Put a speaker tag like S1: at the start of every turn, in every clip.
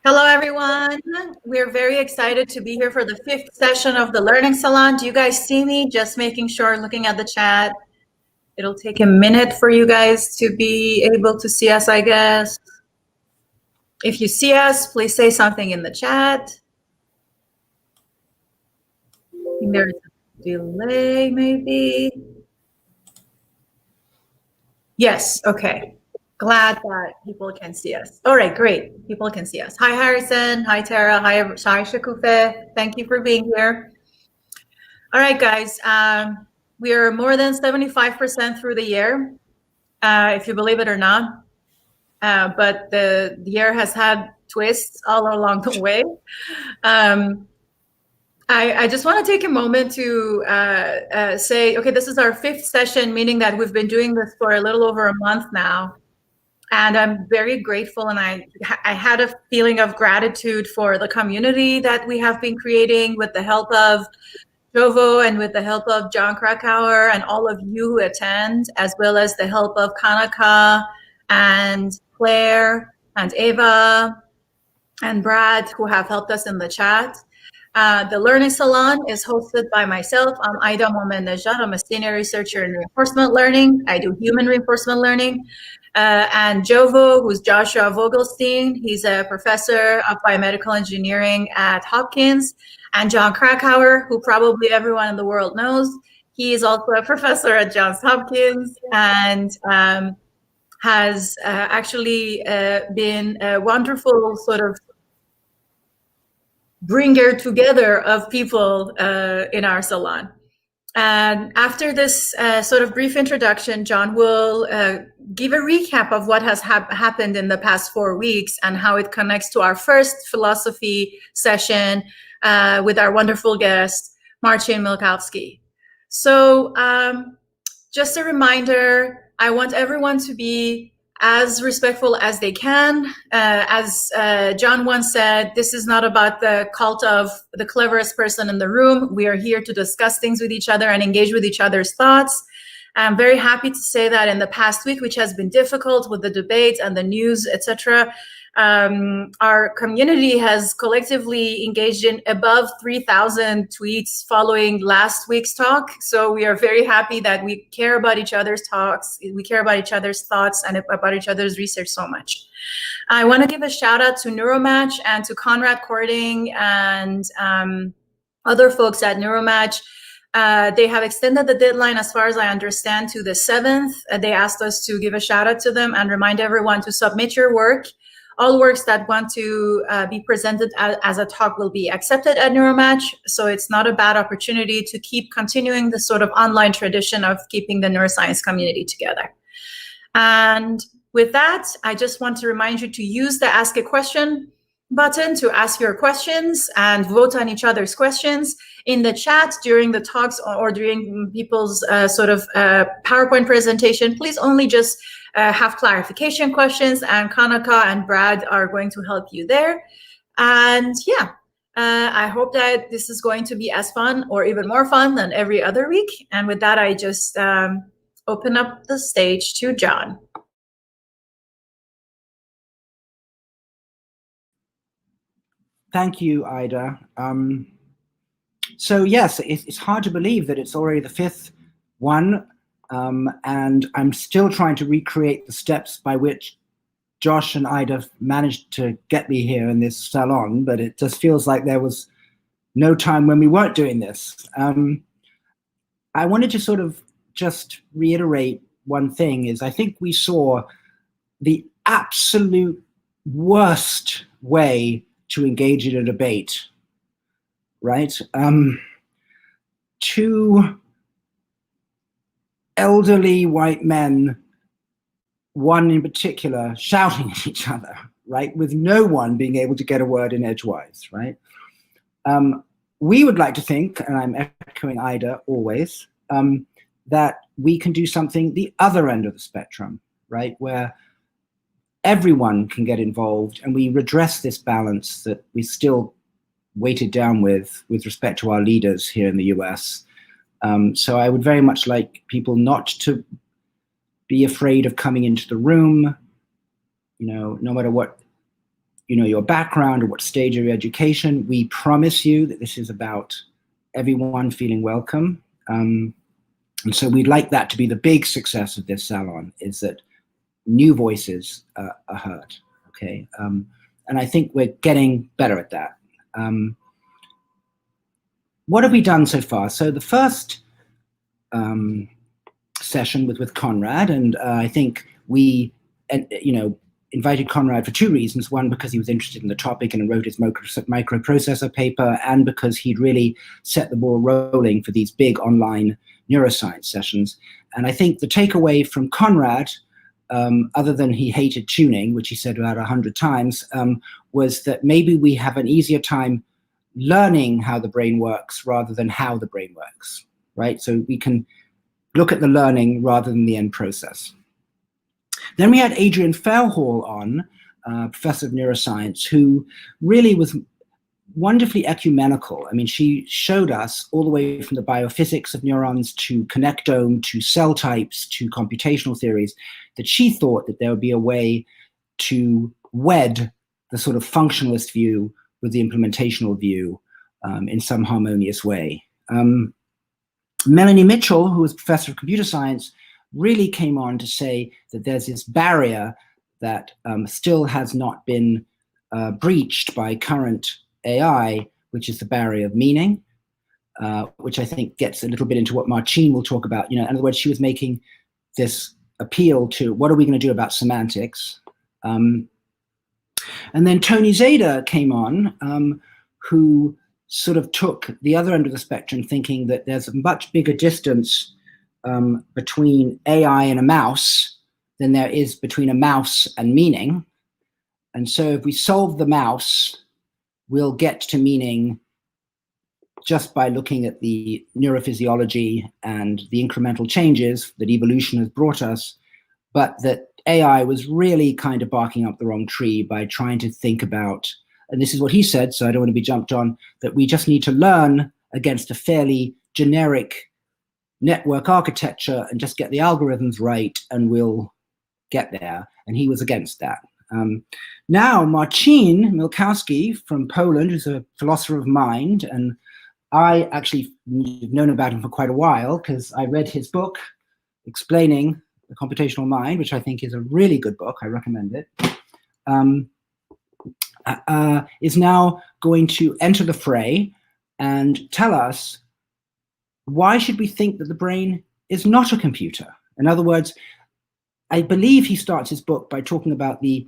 S1: Hello, everyone. We're very excited to be here for the 5th session of the Learning Salon. Do you guys see me? Just making sure, looking at the chat. It'll take a minute for you guys to be able to see us, I guess. If you see us, please say something in the chat. I think there's a delay, maybe. Yes, okay. Glad that people can see us. All right, great. People can see us. Hi, Harrison. Hi, Tara. Hi, Shakufe. Thank you for being here. All right, guys. We are more than 75% through the year, if you believe it or not. But the year has had twists all along the way. I just want to take a moment to say, okay, this is our 5th session, meaning that we've been doing this for a little over a month now. And I'm very grateful, and I had a feeling of gratitude for the community that we have been creating with the help of Jovo and with the help of John Krakauer and all of you who attend, as well as the help of Kanaka and Claire and Ava and Brad, who have helped us in the chat. The Learning Salon is hosted by myself. I'm Aida Mohamed-Nejad. I'm a senior researcher in reinforcement learning. I do human reinforcement learning. And Jovo, who's Joshua Vogelstein, he's a professor of biomedical engineering at Hopkins. And John Krakauer, who probably everyone in the world knows, he is also a professor at Johns Hopkins and has actually been a wonderful sort of bringer together of people in our salon. And after this sort of brief introduction, John will give a recap of what has happened in the past 4 weeks and how it connects to our first philosophy session with our wonderful guest, Marcin Milkowski. So just a reminder, I want everyone to be as respectful as they can. As John once said, this is not about the cult of the cleverest person in the room. We are here to discuss things with each other and engage with each other's thoughts. I'm very happy to say that in the past week, which has been difficult with the debates and the news, etc., our community has collectively engaged in above 3,000 tweets following last week's talk. So we are very happy that we care about each other's talks, we care about each other's thoughts and about each other's research so much. I want to give a shout out to Neuromatch and to Conrad Cording and other folks at Neuromatch. They have extended the deadline, as far as I understand, to the 7th. They asked us to give a shout out to them and remind everyone to submit your work. All works that want to be presented as a talk will be accepted at Neuromatch, so it's not a bad opportunity to keep continuing the sort of online tradition of keeping the neuroscience community together. And with that, I just want to remind you to use the Ask a Question button to ask your questions and vote on each other's questions in the chat during the talks or during people's sort of PowerPoint presentation. Please only just have clarification questions, and Kanaka and Brad are going to help you there. And yeah, I hope that this is going to be as fun or even more fun than every other week. And with that, I just open up the stage to John.
S2: Thank you, Ida. So yes, it's hard to believe that it's already the 5th one. And I'm still trying to recreate the steps by which Josh and Ida managed to get me here in this salon, but it just feels like there was no time when we weren't doing this. I wanted to sort of just reiterate one thing is I think we saw the absolute worst way to engage in a debate, right? Two elderly white men, one in particular, shouting at each other, right? With no one being able to get a word in edgewise, right? We would like to think, and I'm echoing Ida always, that we can do something the other end of the spectrum, right? Where everyone can get involved and we redress this balance that we still weighted down with respect to our leaders here in the US. So I would very much like people not to be afraid of coming into the room, you know, no matter what your background or what stage of your education. We promise you that this is about everyone feeling welcome. And so we'd like that to be the big success of this salon, is that new voices are heard, okay? And I think we're getting better at that. What have we done so far? So the first session was with Conrad, and I think we, invited Conrad for two reasons. One, because he was interested in the topic and wrote his microprocessor paper, and because he'd really set the ball rolling for these big online neuroscience sessions. And I think the takeaway from Conrad, other than he hated tuning, which he said about 100 times, was that maybe we have an easier time learning how the brain works rather than how the brain works, right? So we can look at the learning rather than the end process. Then we had Adrienne Fairhall on, professor of neuroscience, who really was wonderfully ecumenical. I mean, she showed us all the way from the biophysics of neurons to connectome to cell types to computational theories, that she thought that there would be a way to wed the sort of functionalist view with the implementational view in some harmonious way. Melanie Mitchell, who was professor of computer science, really came on to say that there's this barrier that still has not been breached by current AI, which is the barrier of meaning, which I think gets a little bit into what Marcin will talk about. In other words, she was making this appeal to what are we going to do about semantics? And then Tony Zada came on, who sort of took the other end of the spectrum, thinking that there's a much bigger distance between AI and a mouse than there is between a mouse and meaning. And so if we solve the mouse, we'll get to meaning just by looking at the neurophysiology and the incremental changes that evolution has brought us, but that AI was really kind of barking up the wrong tree by trying to think about, and this is what he said, so I don't want to be jumped on, that we just need to learn against a fairly generic network architecture and just get the algorithms right and we'll get there. And he was against that. Now, Marcin Milkowski from Poland, who's a philosopher of mind, and I actually have known about him for quite a while because I read his book explaining the computational mind, which I think is a really good book. I recommend it. Is now going to enter the fray and tell us why should we think that the brain is not a computer? In other words, I believe he starts his book by talking about the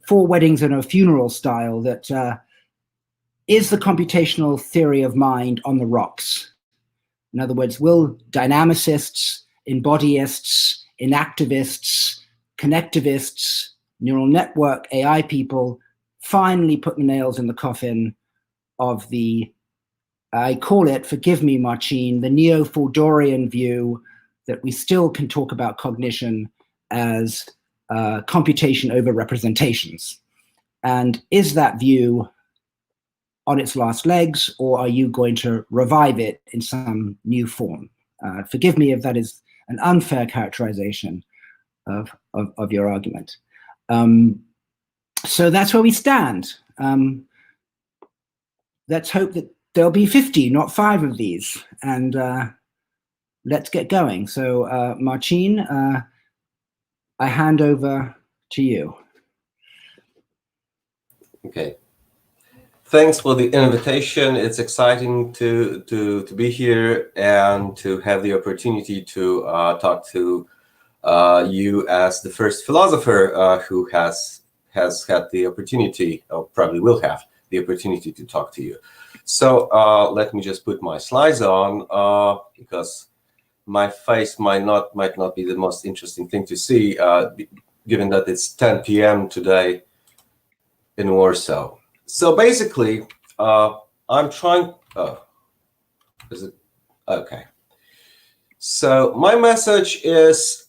S2: 4 weddings and a funeral style, that is the computational theory of mind on the rocks. In other words, will dynamicists, embodyists, inactivists, connectivists, neural network AI people finally put the nails in the coffin of the, I call it, forgive me, Marcin, the neo-Fordorian view that we still can talk about cognition as computation over representations? And is that view on its last legs, or are you going to revive it in some new form? Forgive me if that is an unfair characterization of your argument. So that's where we stand. Let's hope that there'll be 50, not 5 of these, and let's get going. So Marcin, I hand over to you.
S3: Okay. Thanks for the invitation. It's exciting to be here and to have the opportunity to talk to you as the first philosopher who has had the opportunity, or probably will have the opportunity, to talk to you. So let me just put my slides on because my face might not be the most interesting thing to see, given that it's 10 p.m. today in Warsaw. So basically, I'm trying. Oh, is it okay? So my message is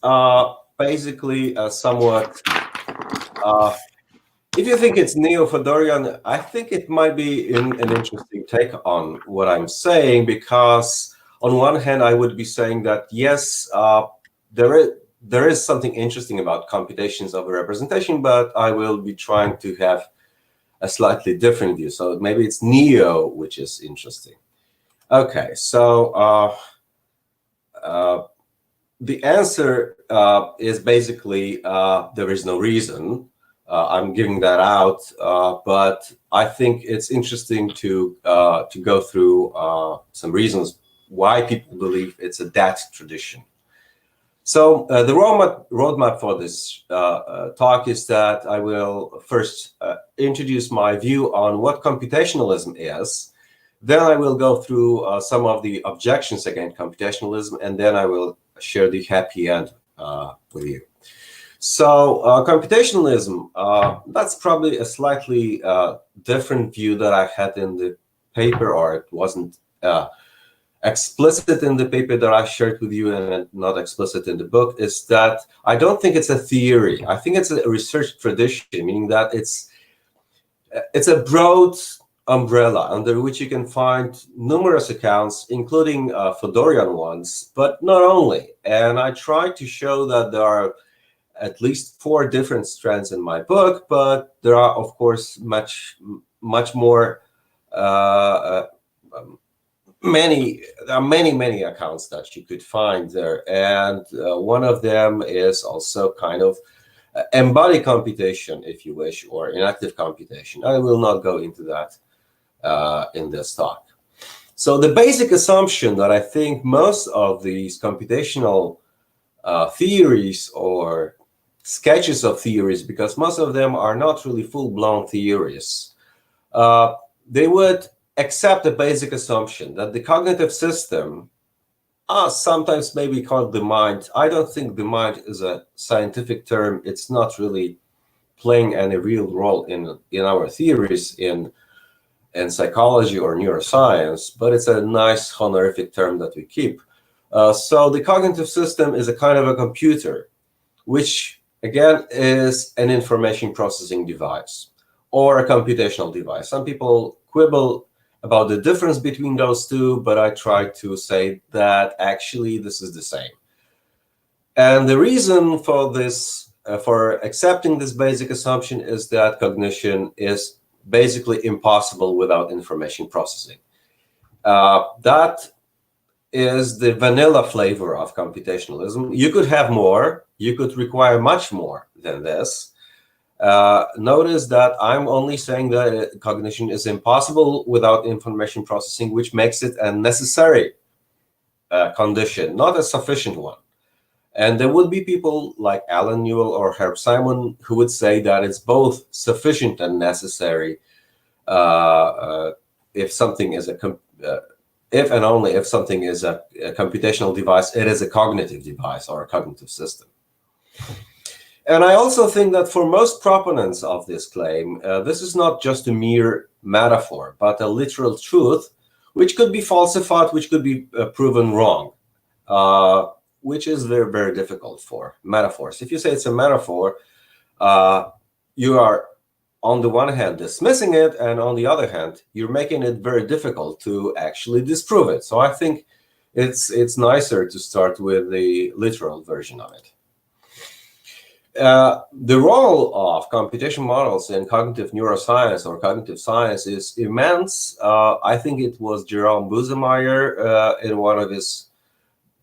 S3: basically somewhat. If you think it's neo-Fodorian, I think it might be an interesting take on what I'm saying, because on one hand, I would be saying that yes, there is something interesting about computations over representation, but I will be trying to have a slightly different view. So maybe it's Neo, which is interesting. Okay, so the answer is basically there is no reason. I'm giving that out, but I think it's interesting to go through some reasons why people believe it's a dead tradition. So the roadmap for this talk is that I will first introduce my view on what computationalism is. Then I will go through some of the objections against computationalism, and then I will share the happy end with you. So computationalism, that's probably a slightly different view that I had in the paper, or it wasn't explicit in the paper that I shared with you and not explicit in the book, is that I don't think it's a theory. I think it's a research tradition, meaning that it's a broad umbrella under which you can find numerous accounts, including Fodorian ones, but not only. And I try to show that there are at least 4 different strands in my book, but there are, of course, much more. There are many accounts that you could find there, and one of them is also kind of embodied computation, if you wish, or inactive computation. I will not go into that in this talk. So the basic assumption that I think most of these computational theories or sketches of theories, because most of them are not really full-blown theories, they would accept the basic assumption that the cognitive system, sometimes maybe called the mind. I don't think the mind is a scientific term. It's not really playing any real role in our theories in psychology or neuroscience, but it's a nice honorific term that we keep. So the cognitive system is a kind of a computer, which again is an information processing device or a computational device. Some people quibble about the difference between those two, but I try to say that actually this is the same. And the reason for this, for accepting this basic assumption, is that cognition is basically impossible without information processing. That is the vanilla flavor of computationalism. You could have more, you could require much more than this. Notice that I'm only saying that cognition is impossible without information processing, which makes it a necessary condition, not a sufficient one. And there would be people like Alan Newell or Herb Simon who would say that it's both sufficient and necessary if something is if and only if something is a computational device, it is a cognitive device or a cognitive system. And I also think that for most proponents of this claim, this is not just a mere metaphor, but a literal truth, which could be falsified, which could be proven wrong, which is very, very difficult for metaphors. If you say it's a metaphor, you are, on the one hand, dismissing it, and on the other hand, you're making it very difficult to actually disprove it. So I think it's nicer to start with the literal version of it. The role of computation models in cognitive neuroscience or cognitive science is immense. I think it was Jerome Busemeyer in one of his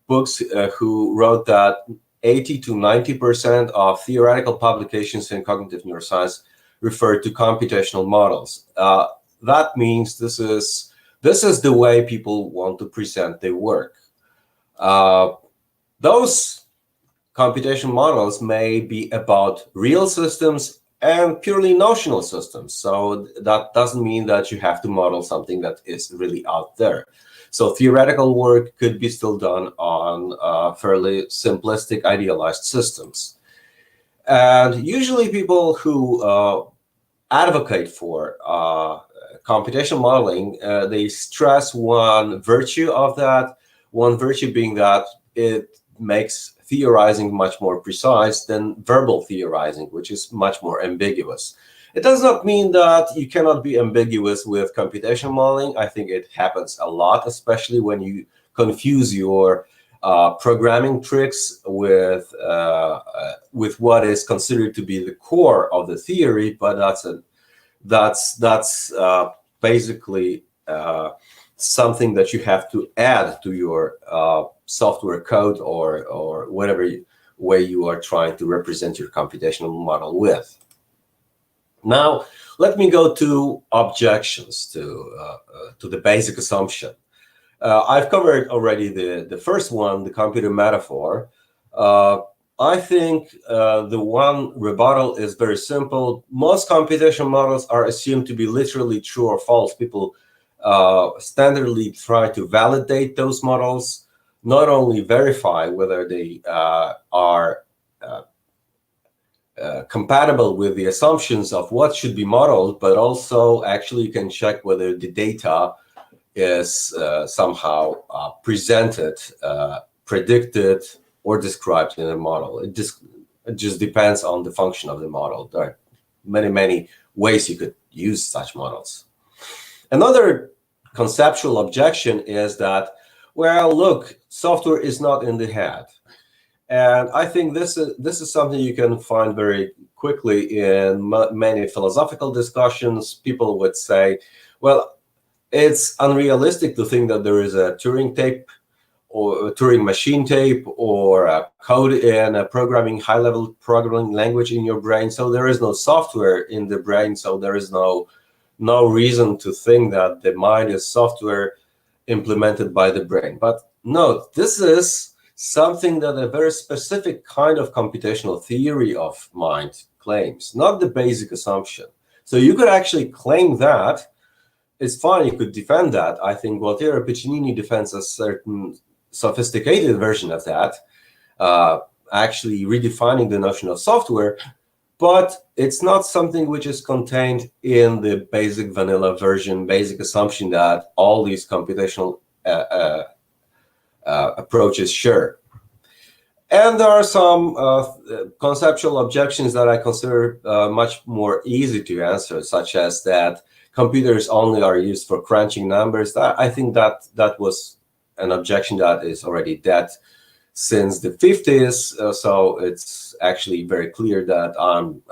S3: books who wrote that 80 to 90% of theoretical publications in cognitive neuroscience refer to computational models. That means this is the way people want to present their work. Those computation models may be about real systems and purely notional systems. So that doesn't mean that you have to model something that is really out there. So theoretical work could be still done on fairly simplistic, idealized systems. And usually people who advocate for computational modeling, they stress one virtue of that, one virtue being that it makes theorizing much more precise than verbal theorizing, which is much more ambiguous. It does not mean that you cannot be ambiguous with computational modeling. I think it happens a lot, especially when you confuse your programming tricks with what is considered to be the core of the theory, but that's basically something that you have to add to your software code or whatever way you are trying to represent your computational model with. Now, let me go to objections to the basic assumption. I've covered already the first one, the computer metaphor. I think the one rebuttal is very simple. Most computational models are assumed to be literally true or false. People standardly try to validate those models, not only verify whether they are compatible with the assumptions of what should be modeled, but also actually you can check whether the data is somehow presented, predicted, or described in a model. It just depends on the function of the model. There are many ways you could use such models. Another conceptual objection is that, well, look, software is not in the head. And I think this is something you can find very quickly in many philosophical discussions. People would say, well, it's unrealistic to think that there is a Turing tape or a Turing machine tape or a code in a high-level programming language in your brain. So there is no software in the brain. So there is no reason to think that the mind is software implemented by the brain. But no, this is something that a very specific kind of computational theory of mind claims, not the basic assumption. So you could actually claim that. It's fine, you could defend that. I think Gualtiero Piccinini defends a certain sophisticated version of that, actually redefining the notion of software, but it's not something which is contained in the basic vanilla version, basic assumption that all these computational approaches share. And there are some conceptual objections that I consider much more easy to answer, such as that computers only are used for crunching numbers. I think that was an objection that is already dead since the 50s. So it's actually very clear that I'm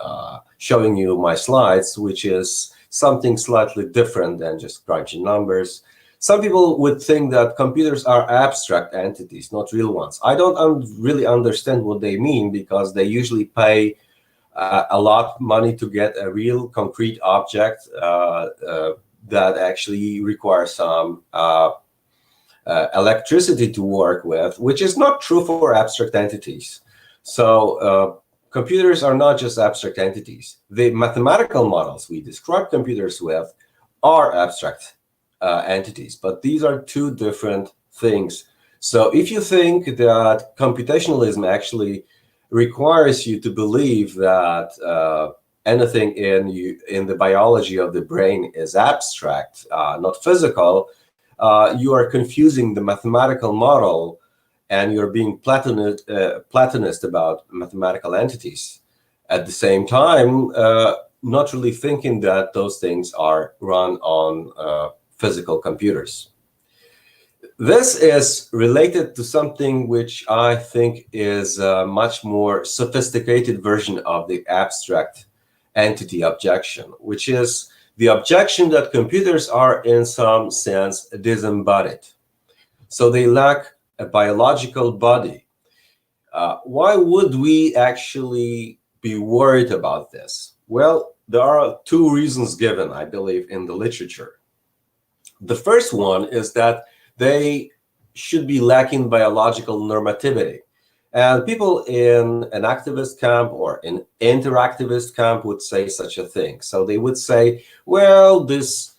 S3: showing you my slides, which is something slightly different than just crunching numbers. Some people would think that computers are abstract entities, not real ones. I don't really understand what they mean, because they usually pay a lot of money to get a real concrete object that actually requires some electricity to work with, which is not true for abstract entities. So computers are not just abstract entities. The mathematical models we describe computers with are abstract entities, but these are two different things. So if you think that computationalism actually requires you to believe that anything in the biology of the brain is abstract, not physical, you are confusing the mathematical model, and you're being Platonist about mathematical entities. At the same time, not really thinking that those things are run on physical computers. This is related to something which I think is a much more sophisticated version of the abstract entity objection, which is the objection that computers are in some sense disembodied. So they lack a biological body. Why would we actually be worried about this? Well, there are two reasons given, I believe, in the literature. The first one is that they should be lacking biological normativity. And people in an activist camp or an interactivist camp would say such a thing. So they would say, well, this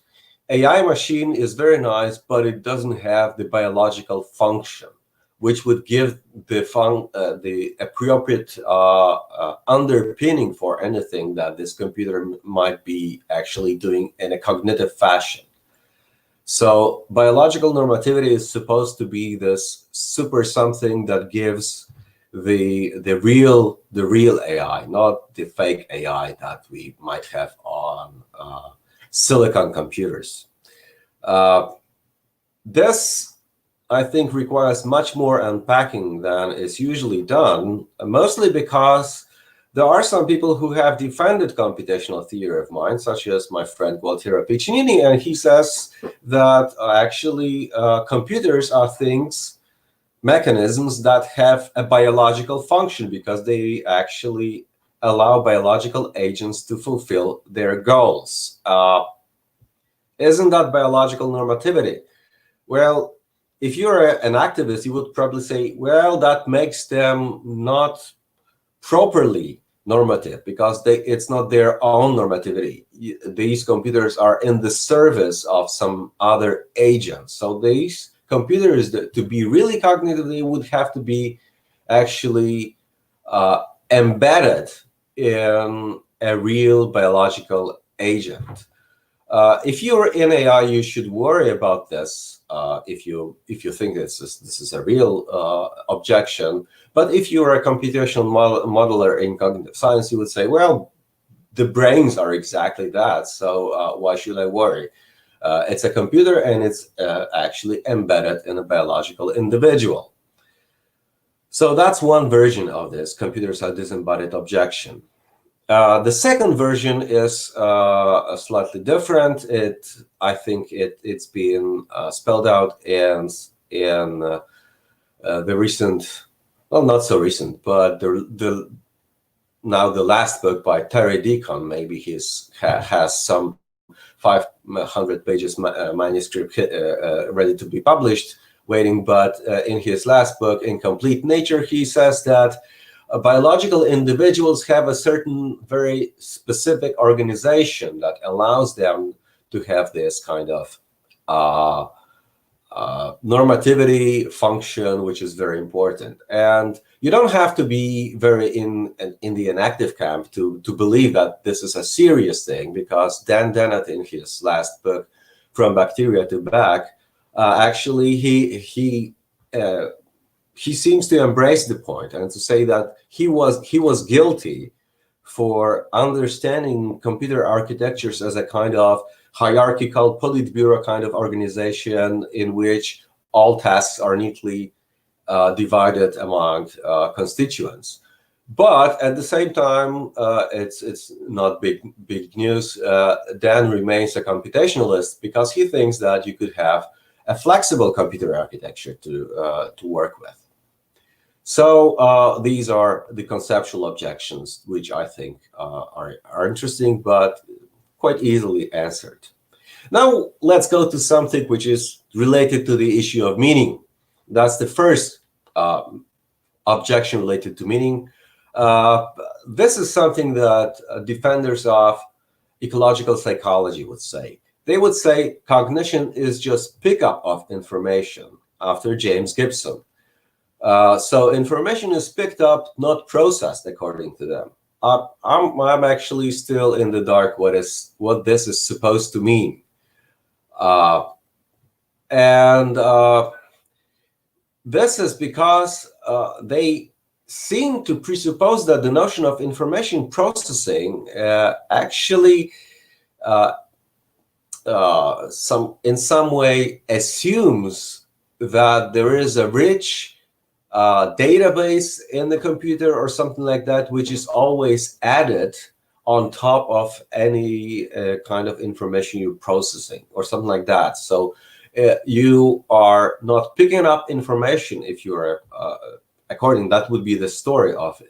S3: AI machine is very nice, but it doesn't have the biological function, which would give the appropriate underpinning for anything that this computer might be actually doing in a cognitive fashion. So biological normativity is supposed to be this super something that gives the real AI, not the fake AI that we might have on silicon computers. This, I think, requires much more unpacking than is usually done, mostly because There are some people who have defended computational theory of mind, such as my friend Gualtiero Piccinini, and he says that actually computers are mechanisms that have a biological function because they actually allow biological agents to fulfill their goals. Isn't that biological normativity? Well, if you're an activist, you would probably say, well, that makes them not properly normative because it's not their own normativity. These computers are in the service of some other agent. So these computers, to be really cognitive, they would have to be actually embedded in a real biological agent. If you're in AI, you should worry about this. If you think this is a real objection, but if you are a computational modeler in cognitive science, you would say, well, the brains are exactly that. So why should I worry? It's a computer, and it's actually embedded in a biological individual. So that's one version of this. Computers are disembodied objection. The second version is slightly different. I think it's been spelled out in the recent, well, not so recent, but now the last book by Terry Deacon. Maybe has some 500 pages manuscript ready to be published, waiting. But in his last book, In Complete Nature, he says that biological individuals have a certain very specific organization that allows them to have this kind of normativity function, which is very important. And you don't have to be very in the inactive camp to believe that this is a serious thing, because Dan Dennett, in his last book, From Bacteria to Back, actually he seems to embrace the point and to say that he was guilty for understanding computer architectures as a kind of hierarchical Politburo kind of organization in which all tasks are neatly divided among constituents. But at the same time, it's not big news. Dan remains a computationalist because he thinks that you could have a flexible computer architecture to work with. So these are the conceptual objections, which I think are interesting, but quite easily answered. Now let's go to something which is related to the issue of meaning. That's the first objection related to meaning. This is something that defenders of ecological psychology would say. They would say cognition is just pickup of information, after James Gibson. So information is picked up, not processed, according to them. I'm actually still in the dark what this is supposed to mean. This is because they seem to presuppose that the notion of information processing actually in some way assumes that there is a rich database in the computer or something like that, which is always added on top of any kind of information you're processing or something like that. So you are not picking up information if you're that would be the story of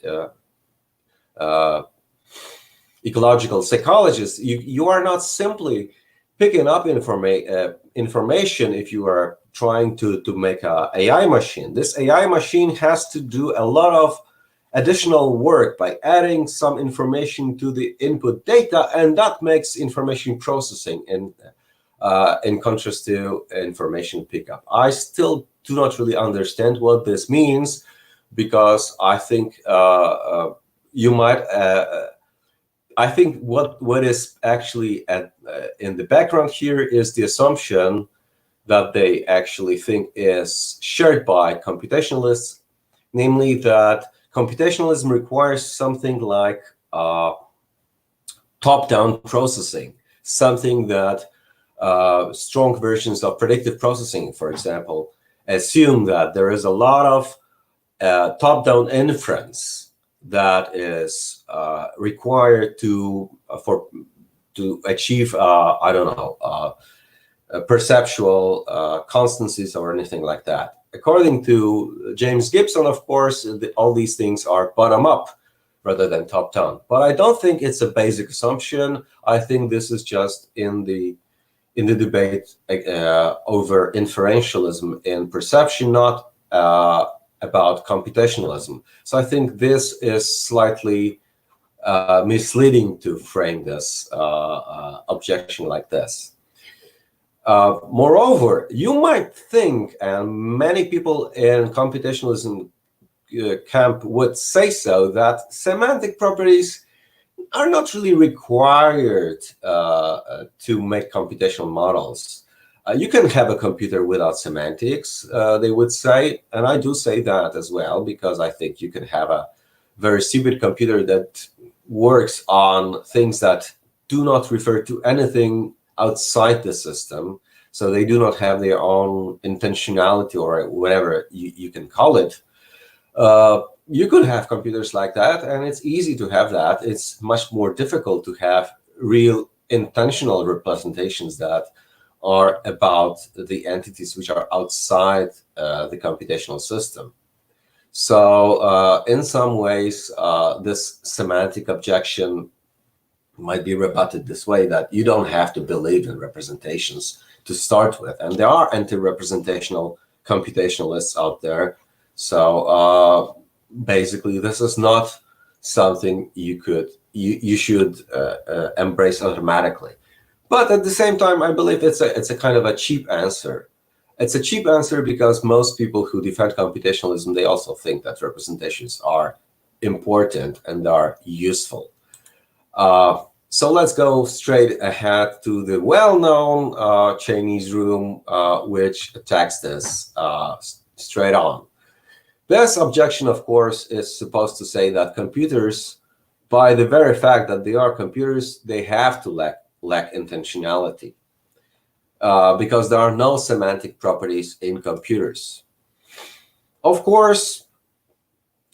S3: ecological psychologists. You are not simply picking up information if you are trying to make an AI machine. This AI machine has to do a lot of additional work by adding some information to the input data, and that makes information processing in contrast to information pickup. I still do not really understand what this means, because I think you might. I think what is actually in the background here is the assumption that they actually think is shared by computationalists, namely that computationalism requires something like top-down processing, something that strong versions of predictive processing, for example, assume that there is a lot of top-down inference that is required to achieve I don't know perceptual constancies or anything like that. According to James Gibson, of course, all these things are bottom up rather than top down. But I don't think it's a basic assumption. I think this is just in the debate over inferentialism in perception, not about computationalism. So I think this is slightly misleading to frame this objection like this. Moreover, you might think, and many people in computationalism camp would say so, that semantic properties are not really required to make computational models. You can have a computer without semantics, they would say, and I do say that as well, because I think you can have a very stupid computer that works on things that do not refer to anything outside the system, so they do not have their own intentionality or whatever you can call it. You could have computers like that, and it's easy to have that. It's much more difficult to have real intentional representations that are about the entities which are outside the computational system. So in some ways, this semantic objection might be rebutted this way, that you don't have to believe in representations to start with. And there are anti-representational computationalists out there. So basically, this is not something you should embrace automatically. But at the same time, I believe it's a kind of a cheap answer. It's a cheap answer because most people who defend computationalism, they also think that representations are important and are useful. So let's go straight ahead to the well-known Chinese room, which attacks this straight on. This objection, of course, is supposed to say that computers, by the very fact that they are computers, they have to lack intentionality because there are no semantic properties in computers. Of course,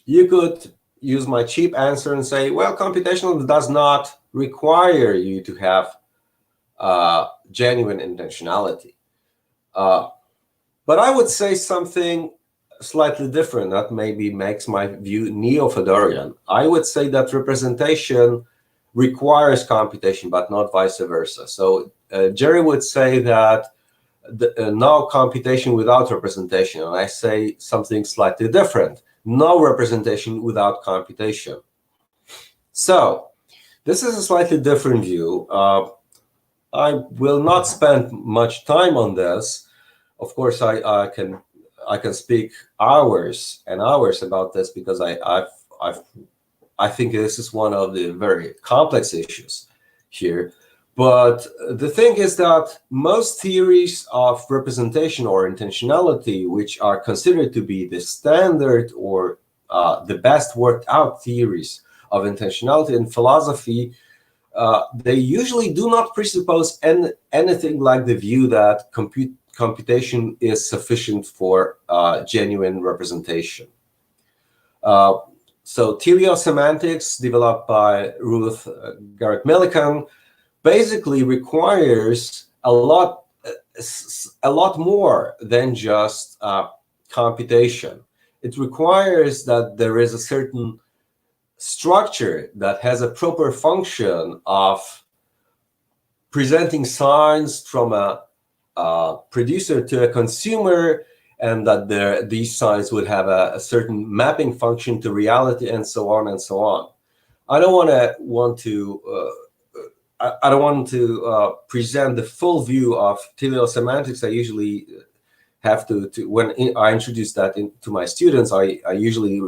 S3: you could use my cheap answer and say, well, computationalism does not require you to have genuine intentionality. But I would say something slightly different that maybe makes my view neo-Fedorian. I would say that representation requires computation, but not vice versa. So Jerry would say that no computation without representation, and I say something slightly different. No representation without computation. So this is a slightly different view. I will not spend much time on this. Of course, I can speak hours and hours about this because I think this is one of the very complex issues here. But the thing is that most theories of representation or intentionality, which are considered to be the standard or the best worked out theories of intentionality in philosophy, they usually do not presuppose anything like the view that computation is sufficient for genuine representation. So teleosemantics, developed by Ruth Garrett Millikan, basically requires a lot more than just computation. It requires that there is a certain structure that has a proper function of presenting signs from a producer to a consumer, and that these signs would have a certain mapping function to reality, and so on and so on. I don't want to present the full view of teleosemantics. I usually have to when I introduce that to my students, I usually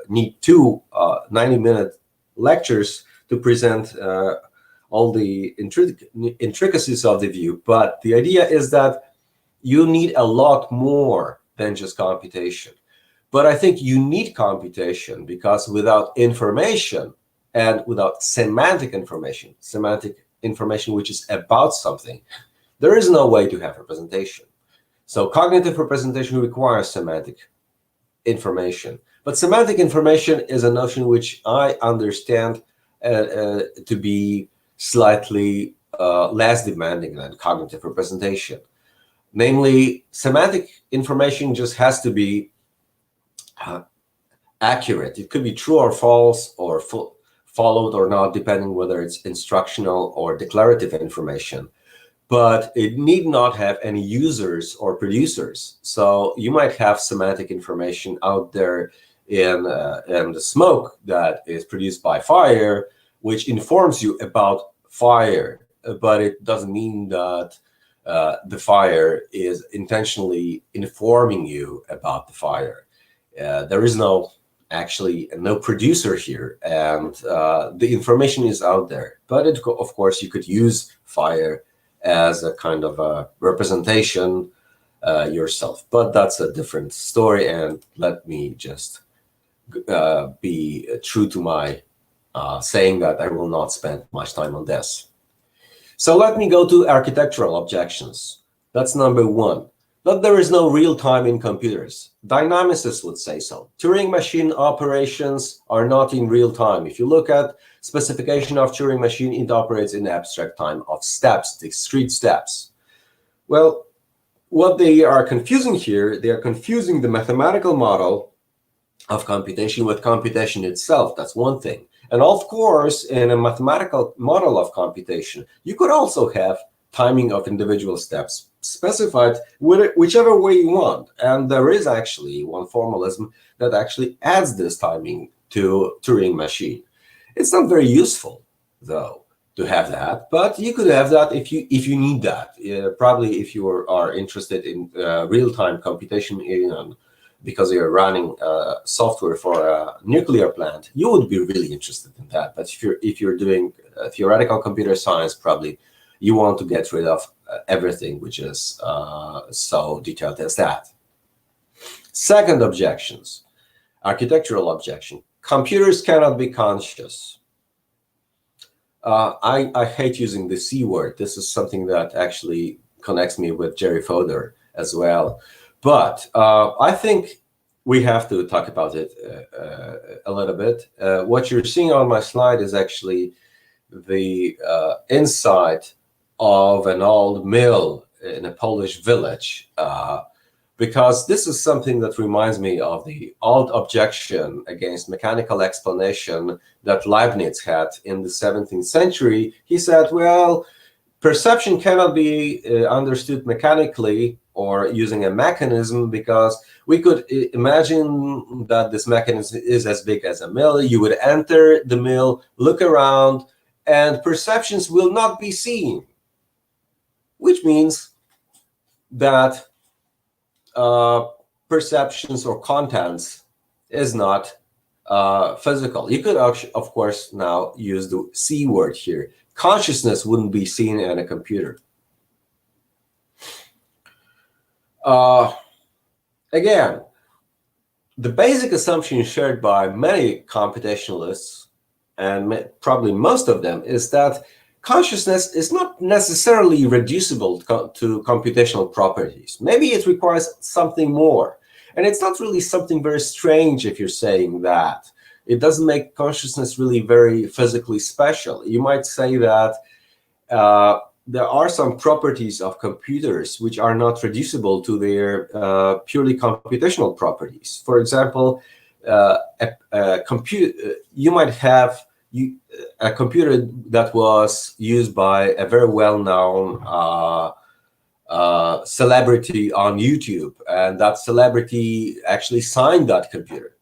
S3: need two 90-minute lectures to present all the intricacies of the view. But the idea is that you need a lot more than just computation. But I think you need computation because without information and without semantic information which is about something, there is no way to have representation. So cognitive representation requires semantic information. But semantic information is a notion which I understand to be slightly less demanding than cognitive representation. Namely, semantic information just has to be accurate. It could be true or false, or followed or not, depending whether it's instructional or declarative information. But it need not have any users or producers. So you might have semantic information out there in the smoke that is produced by fire, which informs you about fire, but it doesn't mean that the fire is intentionally informing you about the fire. There is actually no producer here, and the information is out there. But of course, you could use fire as a kind of a representation yourself. But that's a different story, and let me just be true to my saying that I will not spend much time on this. So let me go to architectural objections. That's number one. That there is no real time in computers. Dynamicists would say so. Turing machine operations are not in real time. If you look at specification of Turing machine, it operates in abstract time of steps, discrete steps. Well, what they are confusing here, they are confusing the mathematical model of computation with computation itself. That's one thing. And of course, in a mathematical model of computation, you could also have timing of individual steps specified whichever way you want. And there is actually one formalism that actually adds this timing to Turing machine. It's not very useful, though, to have that, but you could have that if you need that. Probably if you are interested in real-time computation because you're running software for a nuclear plant, you would be really interested in that. But if you're doing theoretical computer science, probably you want to get rid of everything which is so detailed as that. Second objections, architectural objection. Computers cannot be conscious. I hate using the C word. This is something that actually connects me with Jerry Fodor as well. But I think we have to talk about it a little bit. What you're seeing on my slide is actually the inside of an old mill in a Polish village, because this is something that reminds me of the old objection against mechanical explanation that Leibniz had in the 17th century. He said, well, perception cannot be understood mechanically or using a mechanism, because we could imagine that this mechanism is as big as a mill. You would enter the mill, look around, and perceptions will not be seen, which means that perceptions or contents is not physical. You could, of course, now use the C word here. Consciousness wouldn't be seen in a computer. Again, the basic assumption shared by many computationalists, and probably most of them, is that consciousness is not necessarily reducible to computational properties. Maybe it requires something more. And it's not really something very strange if you're saying that. It doesn't make consciousness really very physically special. You might say that there are some properties of computers which are not reducible to their purely computational properties. For example, you might have a computer that was used by a very well-known celebrity on YouTube, and that celebrity actually signed that computer.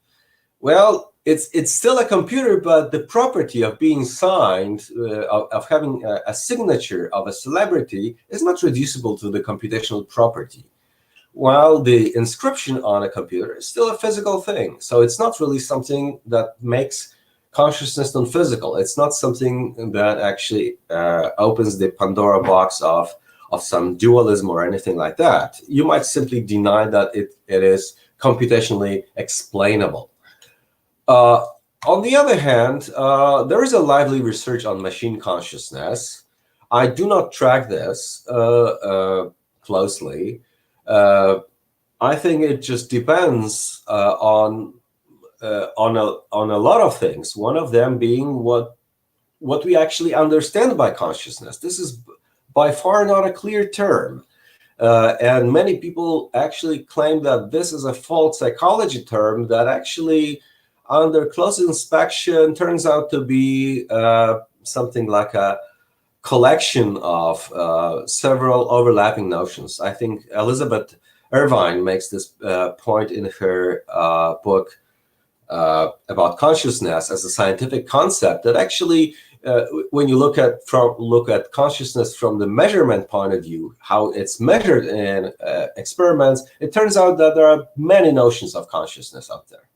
S3: Well, it's still a computer, but the property of being signed, of having a signature of a celebrity, is not reducible to the computational property, while the inscription on a computer is still a physical thing. So it's not really something that makes consciousness non-physical. It's not something that actually opens the Pandora box of some dualism or anything like that. You might simply deny that it is computationally explainable. On the other hand, there is a lively research on machine consciousness. I do not track this closely. I think it just depends on on a lot of things. One of them being what we actually understand by consciousness. This is by far not a clear term. And many people actually claim that this is a false psychology term that actually, under close inspection, turns out to be something like a collection of several overlapping notions. I think Elizabeth Irvine makes this point in her book about consciousness as a scientific concept that actually, when you look at consciousness from the measurement point of view, how it's measured in experiments, it turns out that there are many notions of consciousness out there.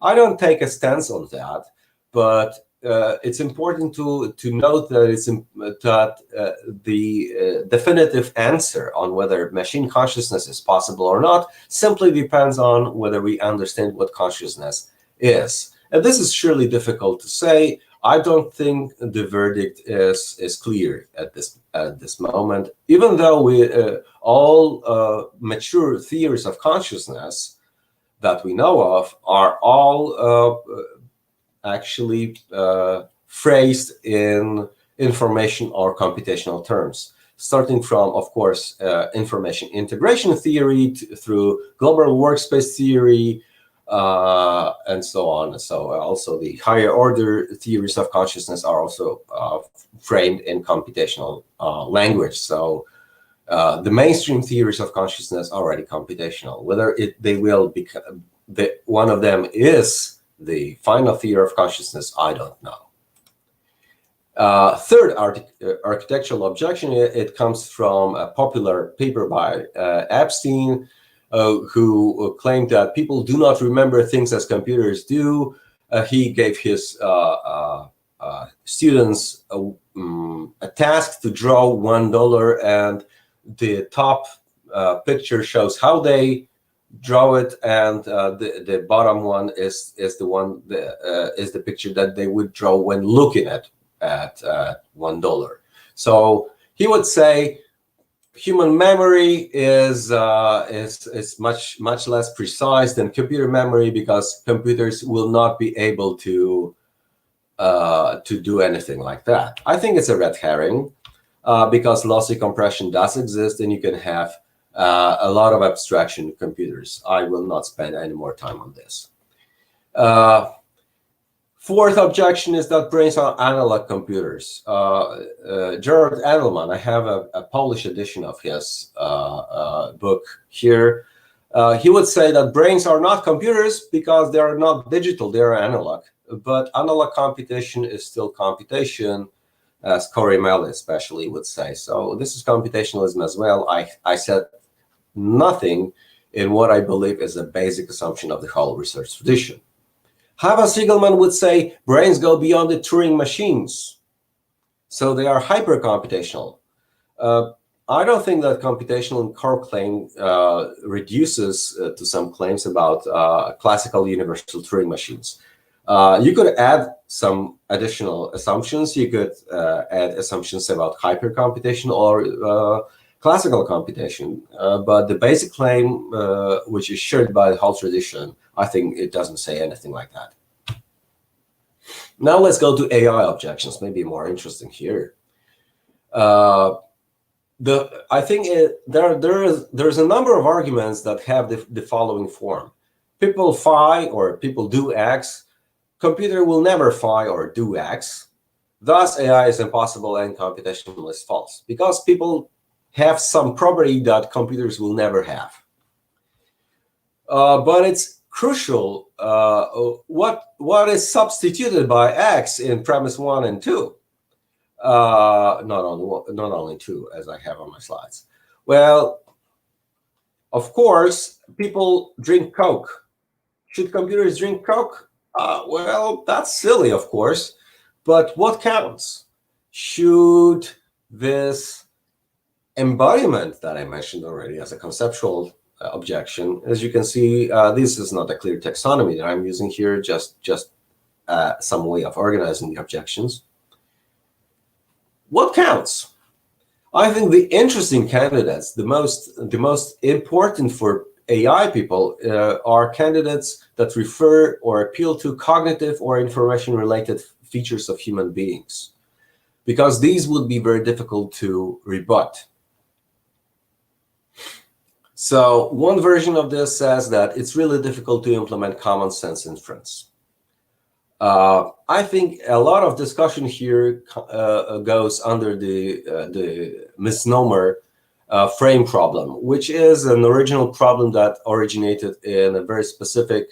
S3: I don't take a stance on that, but it's important to note that the definitive answer on whether machine consciousness is possible or not simply depends on whether we understand what consciousness is. And this is surely difficult to say. I don't think the verdict is clear at this moment, even though we all mature theories of consciousness that we know of are all actually phrased in information or computational terms, starting from, of course, information integration theory through global workspace theory, and so on. So also the higher order theories of consciousness are also framed in computational language. So the mainstream theories of consciousness are already computational. Whether they will become, one of them is the final theory of consciousness, I don't know. Third architectural objection, it comes from a popular paper by Epstein, who claimed that people do not remember things as computers do. He gave his students a task to draw $1, and the top picture shows how they draw it, and the bottom one is the picture that they would draw when looking at $1. So he would say human memory is much less precise than computer memory, because computers will not be able to do anything like that. I think it's a red herring, because lossy compression does exist, and you can have a lot of abstraction in computers. I will not spend any more time on this. Fourth objection is that brains are analog computers. Gerard Edelman, I have a Polish edition of his book here. He would say that brains are not computers because they are not digital, they are analog. But analog computation is still computation, as Corey Melly especially would say. So this is computationalism as well. I said nothing in what I believe is a basic assumption of the whole research tradition. Hava Siegelman would say brains go beyond the Turing machines, so they are hyper-computational. I don't think that computational core claim reduces to some claims about classical universal Turing machines. You could add some additional assumptions. You could add assumptions about hyper-computation or classical computation, but the basic claim, which is shared by the whole tradition, I think it doesn't say anything like that. Now let's go to AI objections, maybe more interesting here. I think there's a number of arguments that have the following form. People phi or people do X, computer will never phi or do X, thus AI is impossible and computational is false, because people have some property that computers will never have. But it's crucial what is substituted by X in premise 1 and 2. Not only 2, as I have on my slides. Well, of course, people drink Coke. Should computers drink Coke? Well, that's silly, of course. But what counts? Should this embodiment that I mentioned already as a conceptual objection, as you can see, this is not a clear taxonomy that I'm using here, just some way of organizing the objections. What counts? I think the interesting candidates, the most important for AI people are candidates that refer or appeal to cognitive or information-related features of human beings, because these would be very difficult to rebut. So one version of this says that it's really difficult to implement common sense inference. I think a lot of discussion here goes under the misnomer frame problem, which is an original problem that originated in a very specific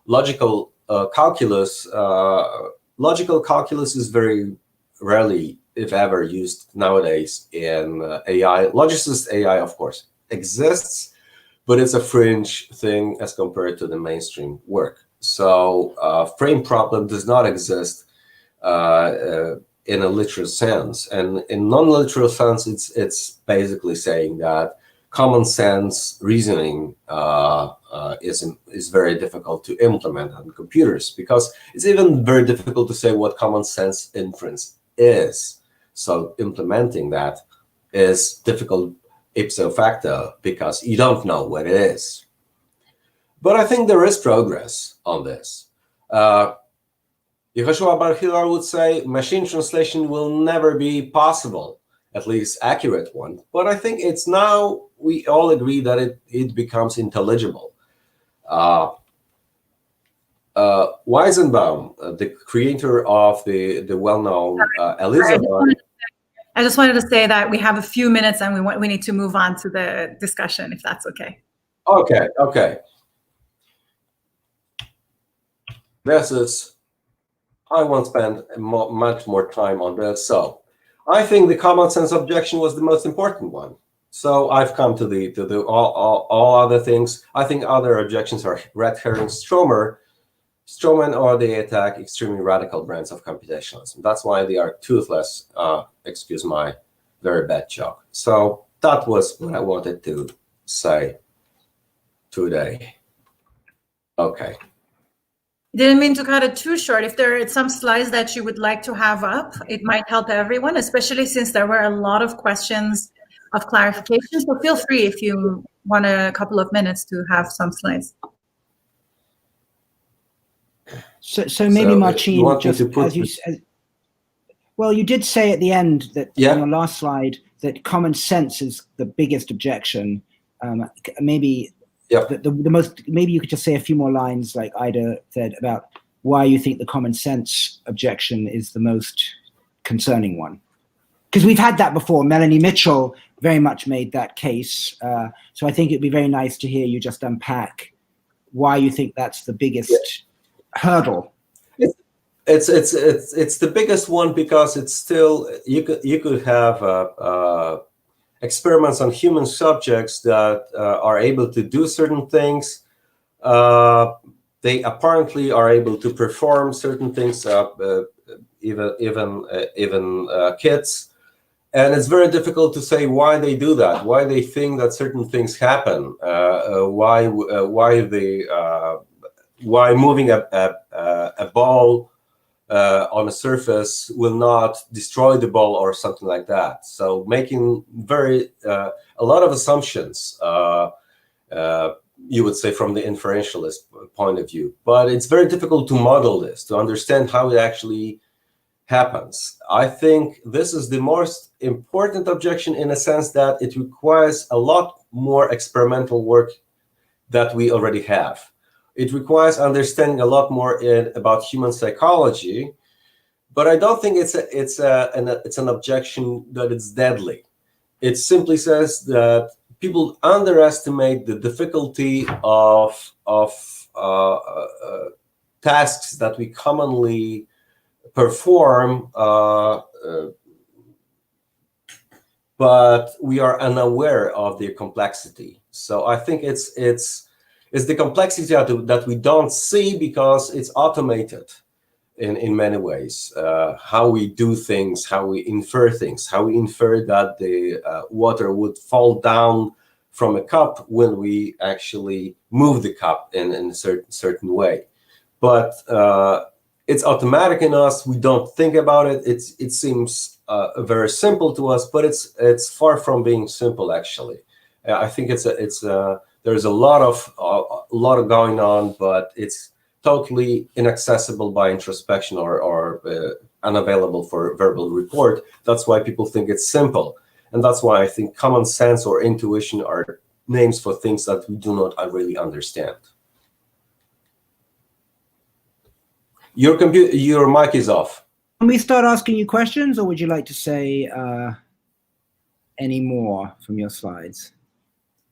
S3: logical calculus. Logical calculus is very rarely, if ever, used nowadays in AI. Logicist AI, of course, exists, but it's a fringe thing as compared to the mainstream work. So frame problem does not exist in a literal sense, and in non-literal sense, it's basically saying that common sense reasoning is very difficult to implement on computers, because it's even very difficult to say what common sense inference is. So implementing that is difficult ipso facto, because you don't know what it is. But I think there is progress on this. Yehoshua Bar Hillel would say machine translation will never be possible, at least accurate one. But I think it's now, we all agree that it becomes intelligible. Weizenbaum, the creator of the well-known ELIZA.
S1: I just wanted to say that we have a few minutes and we need to move on to the discussion, if that's okay.
S3: Okay. This is, I won't spend much more time on this. So I think the common sense objection was the most important one. So I've come to the all other things. I think other objections are red herring Stroman, or they attack extremely radical brands of computationalism. That's why they are toothless. Excuse my very bad joke. So that was what I wanted to say today. Okay.
S1: Didn't mean to cut it too short. If there are some slides that you would like to have up, it might help everyone, especially since there were a lot of questions of clarification. So feel free if you want a couple of minutes to have some slides.
S2: So maybe Marcin, just as you said, well, you did say at the end that on your last slide that common sense is the biggest objection. Maybe the most. Maybe you could just say a few more lines, like Ida said, about why you think the common sense objection is the most concerning one. Because we've had that before. Melanie Mitchell very much made that case. So I think it'd be very nice to hear you just unpack why you think that's the biggest hurdle.
S3: It's the biggest one, because it's still, you could have experiments on human subjects that are able to do certain things. They apparently are able to perform certain things, even kids. And it's very difficult to say why they do that, why they think that certain things happen, why moving a ball on a surface will not destroy the ball or something like that. So making a lot of assumptions, you would say, from the inferentialist point of view. But it's very difficult to model this, to understand how it actually happens. I think this is the most important objection, in a sense that it requires a lot more experimental work that we already have. It requires understanding a lot more about human psychology, but I don't think it's an objection that it's deadly. It simply says that people underestimate the difficulty of tasks that we commonly perform, but we are unaware of their complexity. So I think it's the complexity that we don't see, because it's automated in many ways. How we do things, how we infer things, how we infer that the water would fall down from a cup when we actually move the cup in a certain way. But it's automatic in us. We don't think about it. It seems very simple to us, but it's far from being simple, actually. I think it's There's a lot of going on, but it's totally inaccessible by introspection or unavailable for verbal report. That's why people think it's simple. And that's why I think common sense or intuition are names for things that we do not really understand. Your mic is off.
S2: Can we start asking you questions, or would you like to say any more from your slides?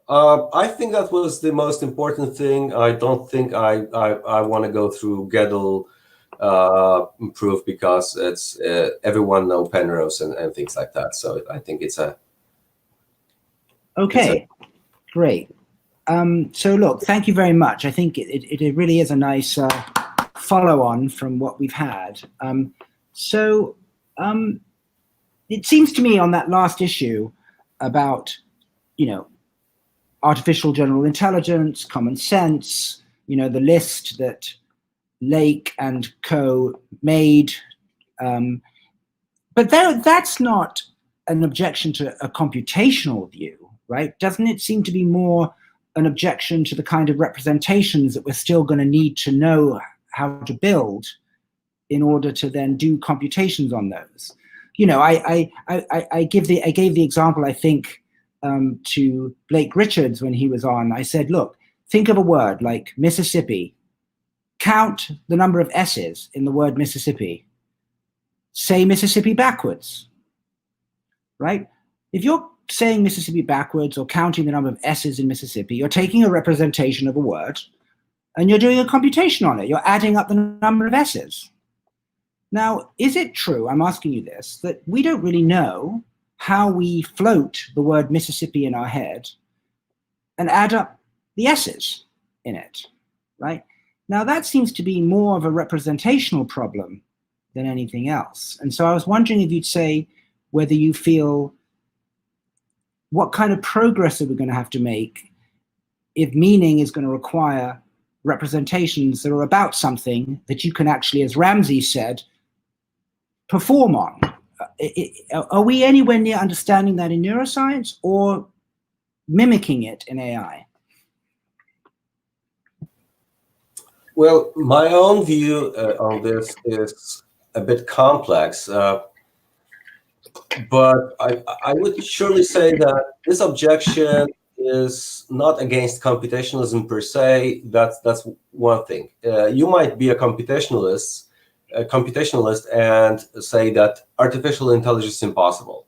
S3: I think that was the most important thing. I don't think I want to go through Gödel proof, because it's everyone know Penrose and things like that. So I think it's a
S2: okay. Great. So look, thank you very much. I think it really is a nice follow-on from what we've had. It seems to me on that last issue about, artificial general intelligence, common sense, the list that Lake and co made. But that's not an objection to a computational view, right? Doesn't it seem to be more an objection to the kind of representations that we're still going to need to know how to build in order to then do computations on those? I gave the example, I think, to Blake Richards when he was on. I said, look, think of a word like Mississippi. Count the number of S's in the word Mississippi. Say Mississippi backwards, right? If you're saying Mississippi backwards or counting the number of S's in Mississippi, you're taking a representation of a word and you're doing a computation on it. You're adding up the number of S's. Now, is it true, I'm asking you this, that we don't really know how we float the word Mississippi in our head and add up the S's in it, right? Now, that seems to be more of a representational problem than anything else. And so I was wondering if you'd say whether you feel, what kind of progress are we going to have to make if meaning is going to require representations that are about something that you can actually, as Ramsey said, perform on? Are we anywhere near understanding that in neuroscience or mimicking it in AI?
S3: Well, my own view on this is a bit complex, but I would surely say that this objection is not against computationalism per se. That's one thing. You might be a computationalist and say that artificial intelligence is impossible.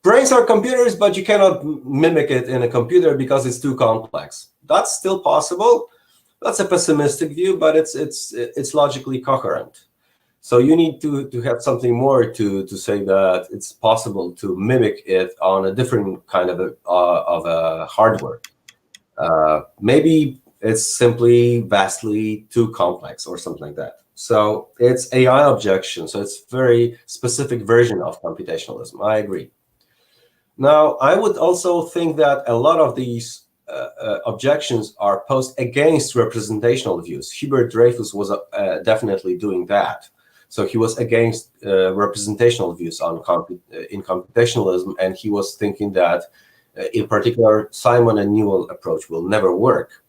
S3: Brains are computers, but you cannot mimic it in a computer because it's too complex. That's still possible. That's a pessimistic view, but it's logically coherent. So you need to have something more to say that it's possible to mimic it on a different kind of a hardware. Maybe it's simply vastly too complex or something like that. So it's AI objection. So it's very specific version of computationalism. I agree. Now, I would also think that a lot of these objections are posed against representational views. Hubert Dreyfus was definitely doing that. So he was against representational views in computationalism, and he was thinking that, in particular, Simon and Newell approach will never work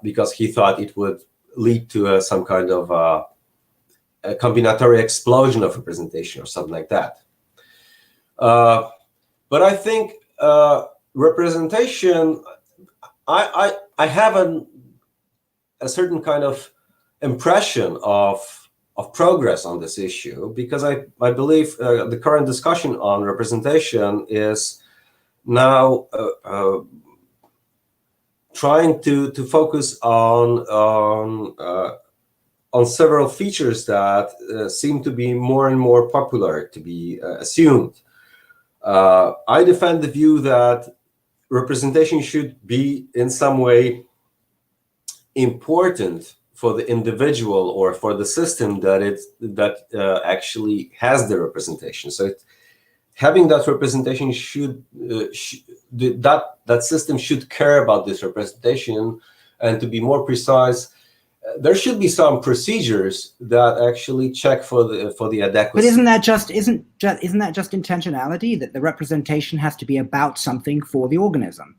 S3: because he thought it would lead to some kind of a combinatory explosion of representation or something like that. But I think representation, I have a certain kind of impression of progress on this issue, because I believe the current discussion on representation is now trying to focus on several features that seem to be more and more popular to be assumed. I defend the view that representation should be in some way important for the individual or for the system that actually has the representation. So having that representation that system should care about this representation. And to be more precise, there should be some procedures that actually check for the adequacy.
S2: But isn't that just intentionality, that the representation has to be about something for the organism?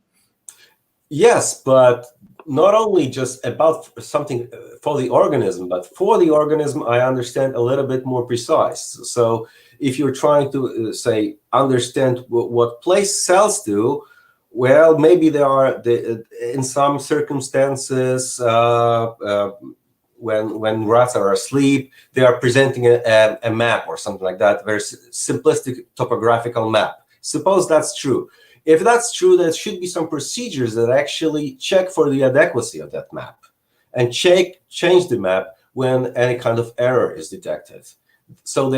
S3: Yes, but not only just about something for the organism, but for the organism, I understand a little bit more precise. So if you're trying to say, understand what place cells do, well, maybe there are, in some circumstances, when rats are asleep, they are presenting a map or something like that, very simplistic topographical map. Suppose that's true. If that's true, there should be some procedures that actually check for the adequacy of that map and change the map when any kind of error is detected. So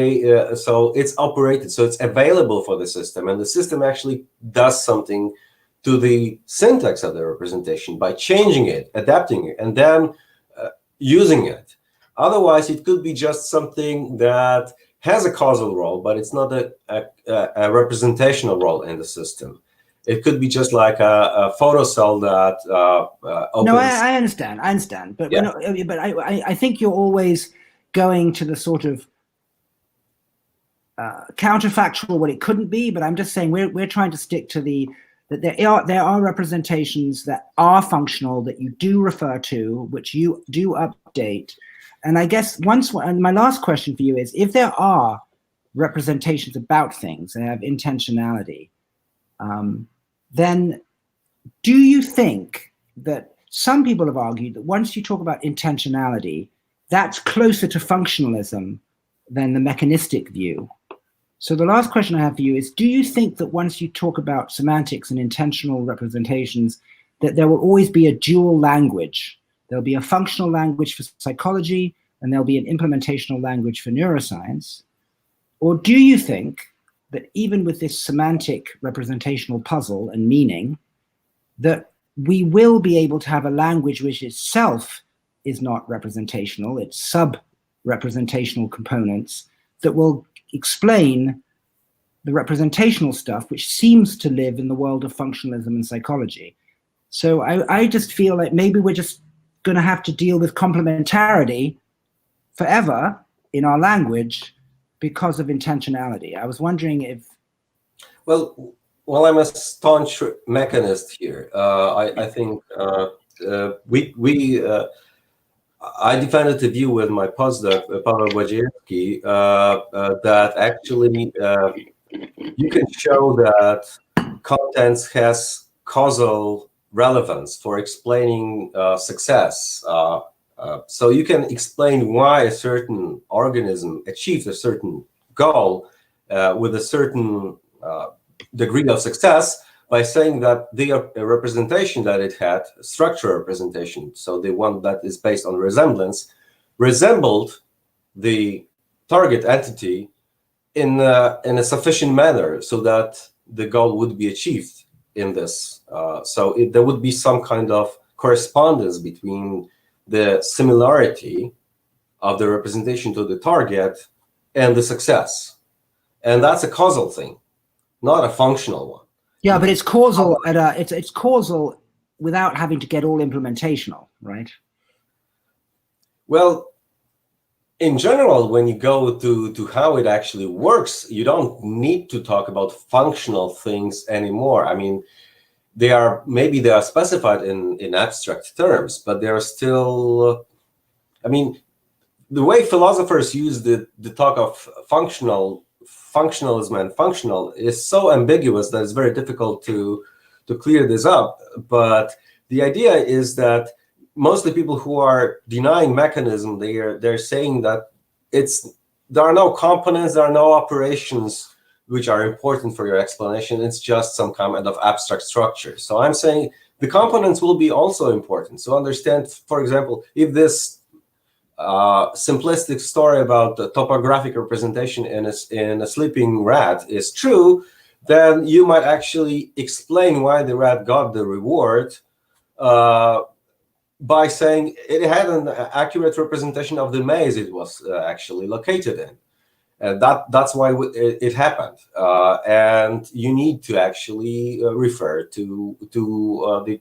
S3: so it's operated, so it's available for the system, and the system actually does something to the syntax of the representation by changing it, adapting it, and then using it. Otherwise, it could be just something that has a causal role, but it's not a representational role in the system. It could be just like a photocell that opens.
S2: No, I understand. But
S3: Yeah.
S2: but I think you're always going to the sort of counterfactual what it couldn't be. But I'm just saying we're trying to stick to that there are representations that are functional that you do refer to, which you do update. And I guess and my last question for you is, if there are representations about things that have intentionality, then do you think that some people have argued that once you talk about intentionality, that's closer to functionalism than the mechanistic view? So the last question I have for you is, do you think that once you talk about semantics and intentional representations, that there will always be a dual language? There'll be a functional language for psychology, and there'll be an implementational language for neuroscience? Or do you think that even with this semantic representational puzzle and meaning, that we will be able to have a language which itself is not representational, it's sub-representational components that will explain the representational stuff, which seems to live in the world of functionalism and psychology? So I just feel like maybe we're just going to have to deal with complementarity forever in our language because of intentionality. I was wondering if...
S3: Well, I'm a staunch mechanist here. I think I defended the view with my postdoc, Paweł Wojciechowski, that actually you can show that contents has causal relevance for explaining success. So you can explain why a certain organism achieved a certain goal with a certain degree of success by saying that the representation that it had, structural representation, so the one that is based on resemblance, resembled the target entity in a sufficient manner so that the goal would be achieved in this. So there would be some kind of correspondence between the similarity of the representation to the target and the success. And that's a causal thing, not a functional one.
S2: Yeah, but it's causal it's causal without having to get all implementational, right?
S3: Well, in general, when you go to how it actually works, you don't need to talk about functional things anymore. I mean, they are specified in abstract terms, but they are still, I mean, the way philosophers use the talk of functionalism and functional is so ambiguous that it's very difficult to clear this up. But the idea is that mostly people who are denying mechanism, they're saying that there are no components, there are no operations which are important for your explanation. It's just some kind of abstract structure. So I'm saying the components will be also important. So understand, for example, if this simplistic story about the topographic representation in a sleeping rat is true, then you might actually explain why the rat got the reward by saying it had an accurate representation of the maze it was actually located in. And that's why it happened. And you need to actually refer to the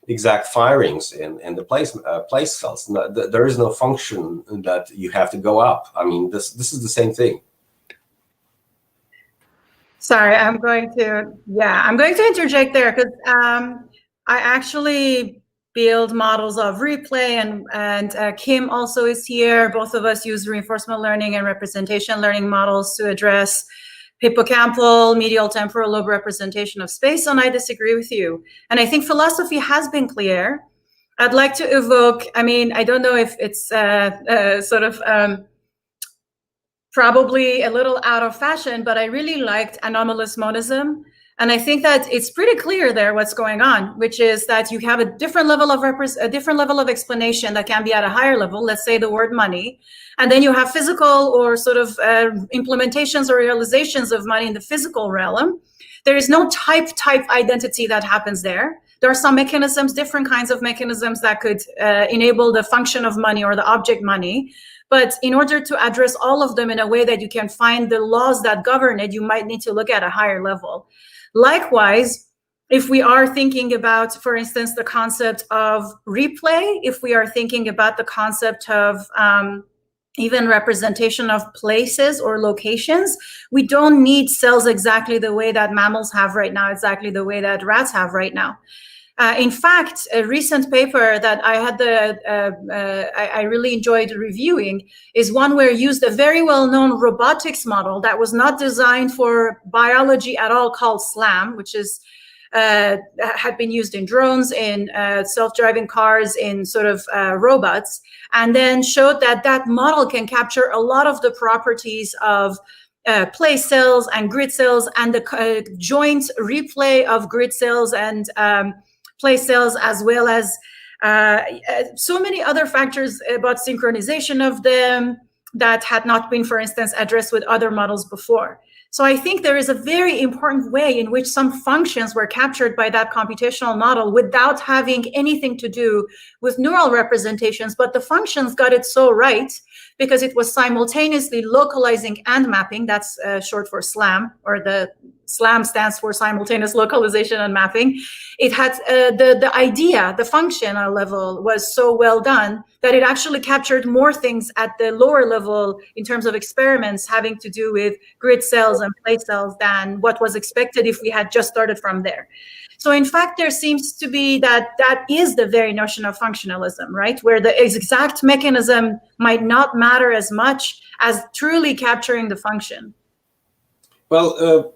S3: exact firings in the place cells. There is no function that you have to go up. I mean, this is the same thing.
S1: Sorry, I'm going to interject there because I actually build models of replay, and Kim also is here. Both of us use reinforcement learning and representation learning models to address hippocampal, medial temporal lobe representation of space, and I disagree with you. And I think philosophy has been clear. I'd like to evoke, I mean, I don't know if it's probably a little out of fashion, but I really liked anomalous monism. And I think that it's pretty clear there what's going on, which is that you have a different level of explanation that can be at a higher level, let's say the word money, and then you have physical or sort of implementations or realizations of money in the physical realm. There is no type identity that happens there. There are some mechanisms, different kinds of mechanisms that could enable the function of money or the object money. But in order to address all of them in a way that you can find the laws that govern it, you might need to look at a higher level. Likewise, if we are thinking about, for instance, the concept of replay, if we are thinking about the concept of even representation of places or locations, we don't need cells exactly the way that mammals have right now, exactly the way that rats have right now. In fact, a recent paper that I had I really enjoyed reviewing is one where used a very well-known robotics model that was not designed for biology at all, called SLAM, which is had been used in drones, in self-driving cars, in sort of robots, and then showed that that model can capture a lot of the properties of place cells and grid cells, and the joint replay of grid cells and place cells, as well as so many other factors about synchronization of them that had not been, for instance, addressed with other models before. So I think there is a very important way in which some functions were captured by that computational model without having anything to do with neural representations, but the functions got it so right because it was simultaneously localizing and mapping. That's short for SLAM, or the SLAM stands for simultaneous localization and mapping. It had the idea, the functional level was so well done that it actually captured more things at the lower level in terms of experiments having to do with grid cells and place cells than what was expected if we had just started from there. So in fact, there seems to be that is the very notion of functionalism, right? Where the exact mechanism might not matter as much as truly capturing the function.
S3: Well,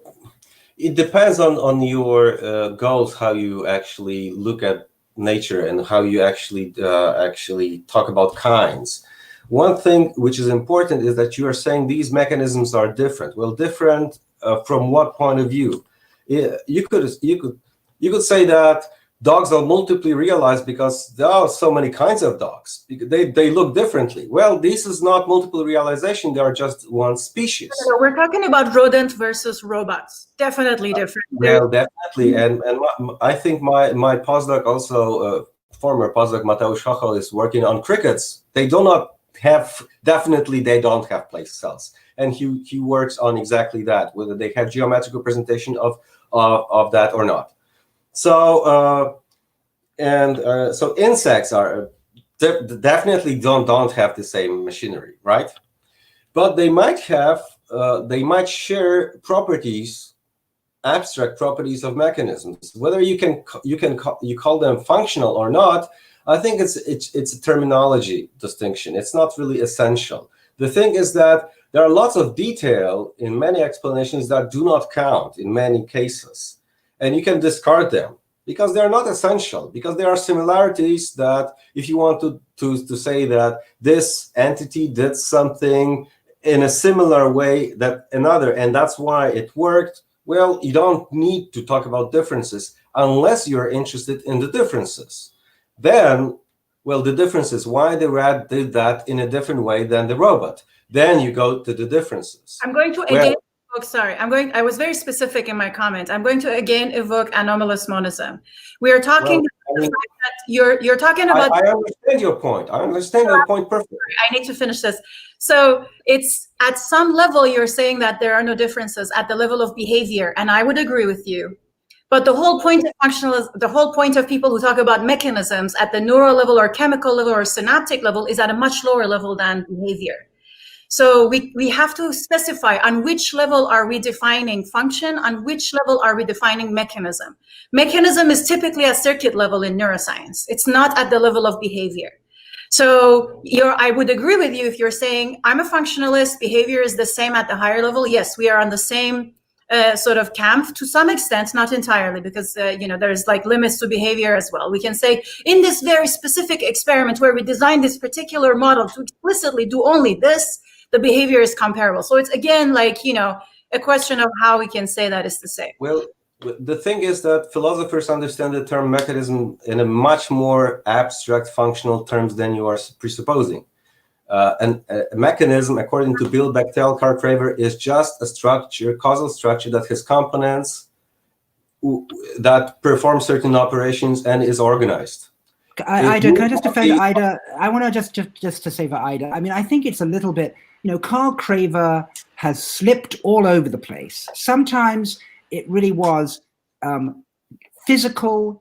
S3: it depends on your goals, how you actually look at nature and how you actually talk about kinds. One thing which is important is that you are saying these mechanisms are different. Well, different from what point of view? You could say that dogs are multiply realized because there are so many kinds of dogs. They look differently. Well, this is not multiple realization. They are just one species.
S1: No, we're talking about rodent versus robots. Definitely different.
S3: Well, definitely. And I think my postdoc also, former postdoc Mateusz Chochol, is working on crickets. They do not have, definitely they don't have place cells. And he works on exactly that, whether they have geometric representation of that or not. So so insects are definitely don't have the same machinery, right? But they might have share properties, abstract properties of mechanisms. Whether you call them functional or not, I think it's a terminology distinction. It's not really essential. The thing is that there are lots of detail in many explanations that do not count in many cases. And you can discard them because they're not essential, because there are similarities that if you want to say that this entity did something in a similar way that another, and that's why it worked, well, you don't need to talk about differences unless you're interested in the differences. Then, well, the differences, why the rat did that in a different way than the robot. Then you go to the differences.
S1: I'm going to again I was very specific in my comment. I'm going to again evoke anomalous monism. We are talking about the fact that you're talking about.
S3: I understand your point. I understand your point perfectly.
S1: I need to finish this. So it's at some level you're saying that there are no differences at the level of behavior, and I would agree with you. But the whole point of functionalism, the whole point of people who talk about mechanisms at the neural level or chemical level or synaptic level is at a much lower level than behavior. So we have to specify on which level are we defining function, on which level are we defining mechanism. Mechanism is typically at circuit level in neuroscience. It's not at the level of behavior. So I would agree with you if you're saying I'm a functionalist, behavior is the same at the higher level. Yes, we are on the same sort of camp to some extent, not entirely, because there's like limits to behavior as well. We can say in this very specific experiment where we designed this particular model to explicitly do only this, the behavior is comparable. So it's again like a question of how we can say that is the same.
S3: Well, the thing is that philosophers understand the term mechanism in a much more abstract functional terms than you are presupposing. And a mechanism, according to Bill Bechtel, Karl Craver, is just a structure, causal structure that has components that perform certain operations and is organized.
S2: Ida, can I just defend Ida? I want to just to say for Ida, I mean, I think it's a little bit, Karl Craver has slipped all over the place. Sometimes it really was physically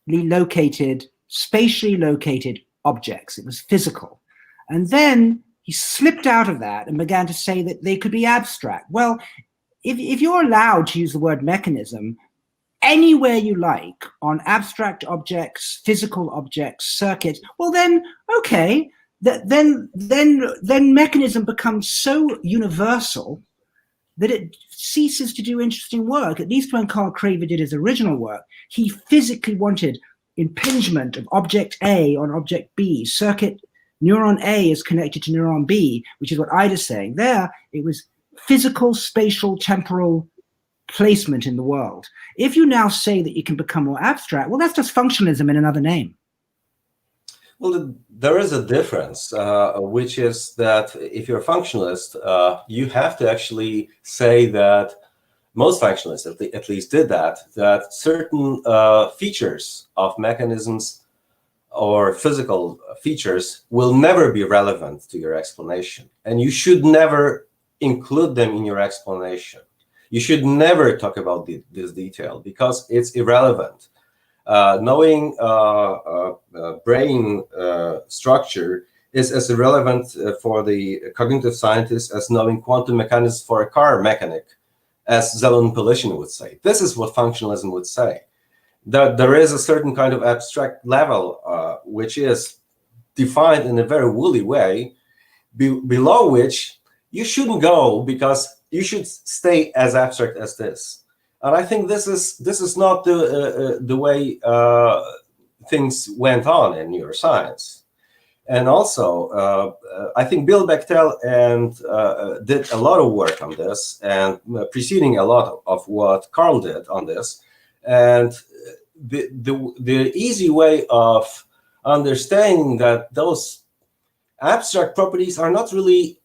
S2: located, spatially located objects. It was physical. And then he slipped out of that and began to say that they could be abstract. Well, if you're allowed to use the word mechanism anywhere you like on abstract objects, physical objects, circuits, well then, okay, then mechanism becomes so universal that it ceases to do interesting work. At least when Karl Craver did his original work, he physically wanted impingement of object A on object B. Circuit neuron A is connected to neuron B, which is what Ida's saying. There, it was physical, spatial, temporal placement in the world. If you now say that you can become more abstract, well, that's just functionalism in another name.
S3: Well, there is a difference, which is that if you're a functionalist, you have to actually say that most functionalists at least did that certain features of mechanisms or physical features will never be relevant to your explanation. And you should never include them in your explanation. You should never talk about this detail because it's irrelevant. Knowing brain structure is as irrelevant for the cognitive scientist as knowing quantum mechanics for a car mechanic, as Zelon Pelishin would say. This is what functionalism would say. That there is a certain kind of abstract level which is defined in a very woolly way, below which you shouldn't go because you should stay as abstract as this. And I think this is not the way things went on in neuroscience. And also, I think Bill Bechtel did a lot of work on this, and preceding a lot of what Karl did on this. And the easy way of understanding that those abstract properties are not really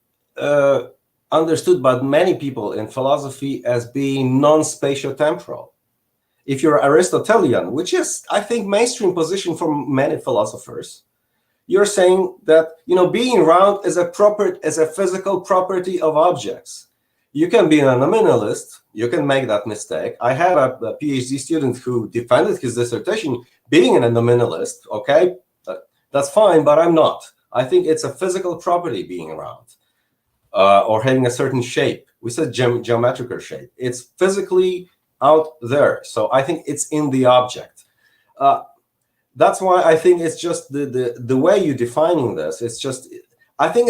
S3: understood by many people in philosophy as being non-spatiotemporal. If you're Aristotelian, which is, I think, mainstream position for many philosophers, you're saying that being round is a physical property of objects. You can be a nominalist. You can make that mistake. I had a PhD student who defended his dissertation being a nominalist. Okay, that's fine, but I'm not. I think it's a physical property being round. Or having a certain shape. We said geometrical shape. It's physically out there. So I think it's in the object. That's why I think it's just the way you're defining this. It's just, I think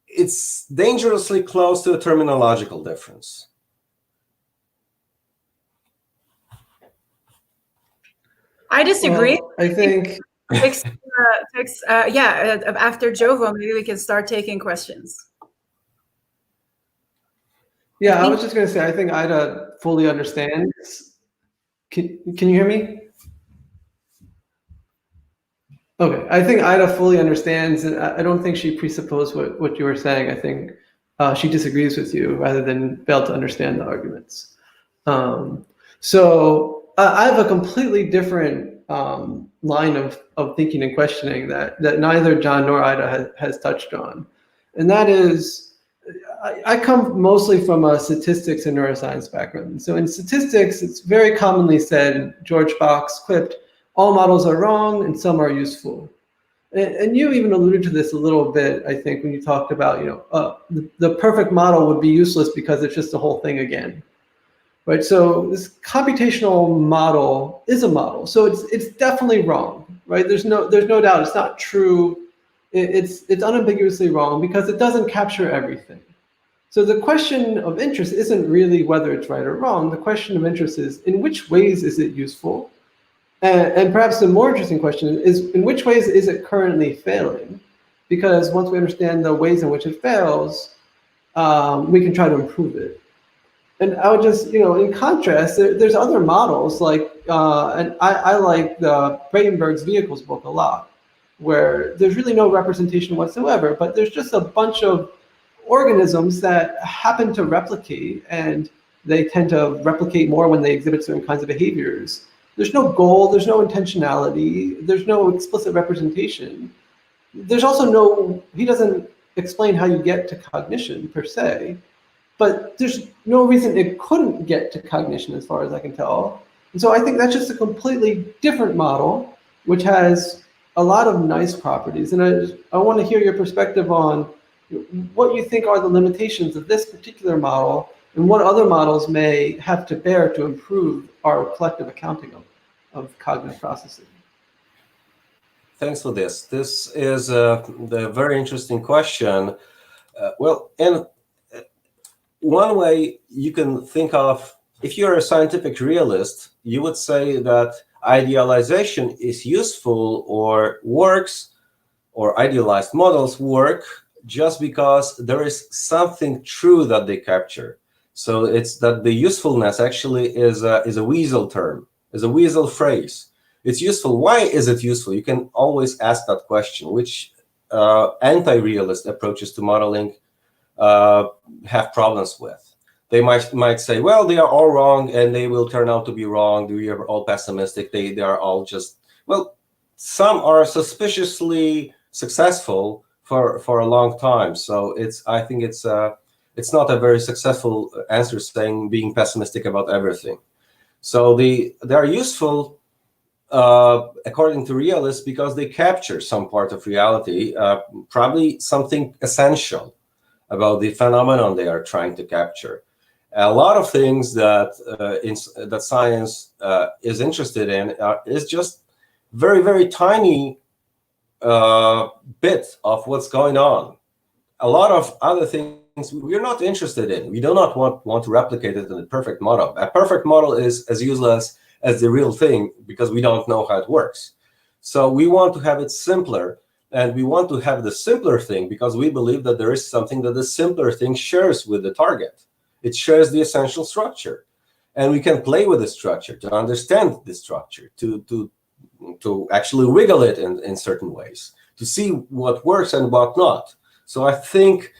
S3: it's dangerously close to a terminological difference.
S1: I disagree.
S4: Well, I think.
S1: After Jovo, maybe we can start taking questions.
S4: Yeah, I was just going to say, I think Ida fully understands. Can you hear me? Okay, I think Ida fully understands, and I don't think she presupposed what you were saying. I think she disagrees with you rather than fail to understand the arguments. So I have a completely different line of thinking and questioning that neither John nor Ida has touched on. And that is, I come mostly from a statistics and neuroscience background. So in statistics, it's very commonly said, George Box quipped, all models are wrong and some are useful. And you even alluded to this a little bit, I think, when you talked about, the perfect model would be useless because it's just the whole thing again, right? So this computational model is a model, so it's definitely wrong, right? There's no doubt it's not true. It's unambiguously wrong because it doesn't capture everything. So the question of interest isn't really whether it's right or wrong. The question of interest is, in which ways is it useful? And perhaps the more interesting question is, in which ways is it currently failing? Because once we understand the ways in which it fails, we can try to improve it. And I would just, in contrast, there's other models like, and I like the Breitenberg's Vehicles book a lot, where there's really no representation whatsoever, but there's just a bunch of organisms that happen to replicate, and they tend to replicate more when they exhibit certain kinds of behaviors. There's no goal, there's no intentionality, there's no explicit representation. There's also he doesn't explain how you get to cognition per se, but there's no reason it couldn't get to cognition as far as I can tell. And so I think that's just a completely different model, which has a lot of nice properties. And I want to hear your perspective on what you think are the limitations of this particular model and what other models may have to bear to improve our collective accounting of cognitive processing.
S3: Thanks for this. This is a very interesting question. Well, and one way you can think of, if you're a scientific realist, you would say that idealization is useful or works, or idealized models work just because there is something true that they capture. So it's that the usefulness actually is a weasel term, is a weasel phrase. It's useful. Why is it useful? You can always ask that question, which anti-realist approaches to modeling have problems with. They might say, well, they are all wrong and they will turn out to be wrong. We are all pessimistic. They are all just, well, some are suspiciously successful for a long time. So I think it's not a very successful answer saying being pessimistic about everything. So they are useful according to realists because they capture some part of reality, probably something essential about the phenomenon they are trying to capture. A lot of things that that science is interested in is just very, very tiny bit of what's going on. A lot of other things we're not interested in. We do not want to replicate it in a perfect model. A perfect model is as useless as the real thing because we don't know how it works. So we want to have it simpler, and we want to have the simpler thing because we believe that there is something that the simpler thing shares with the target. It shares the essential structure, and we can play with the structure to understand the structure, to actually wiggle it in certain ways, to see what works and what not. So I think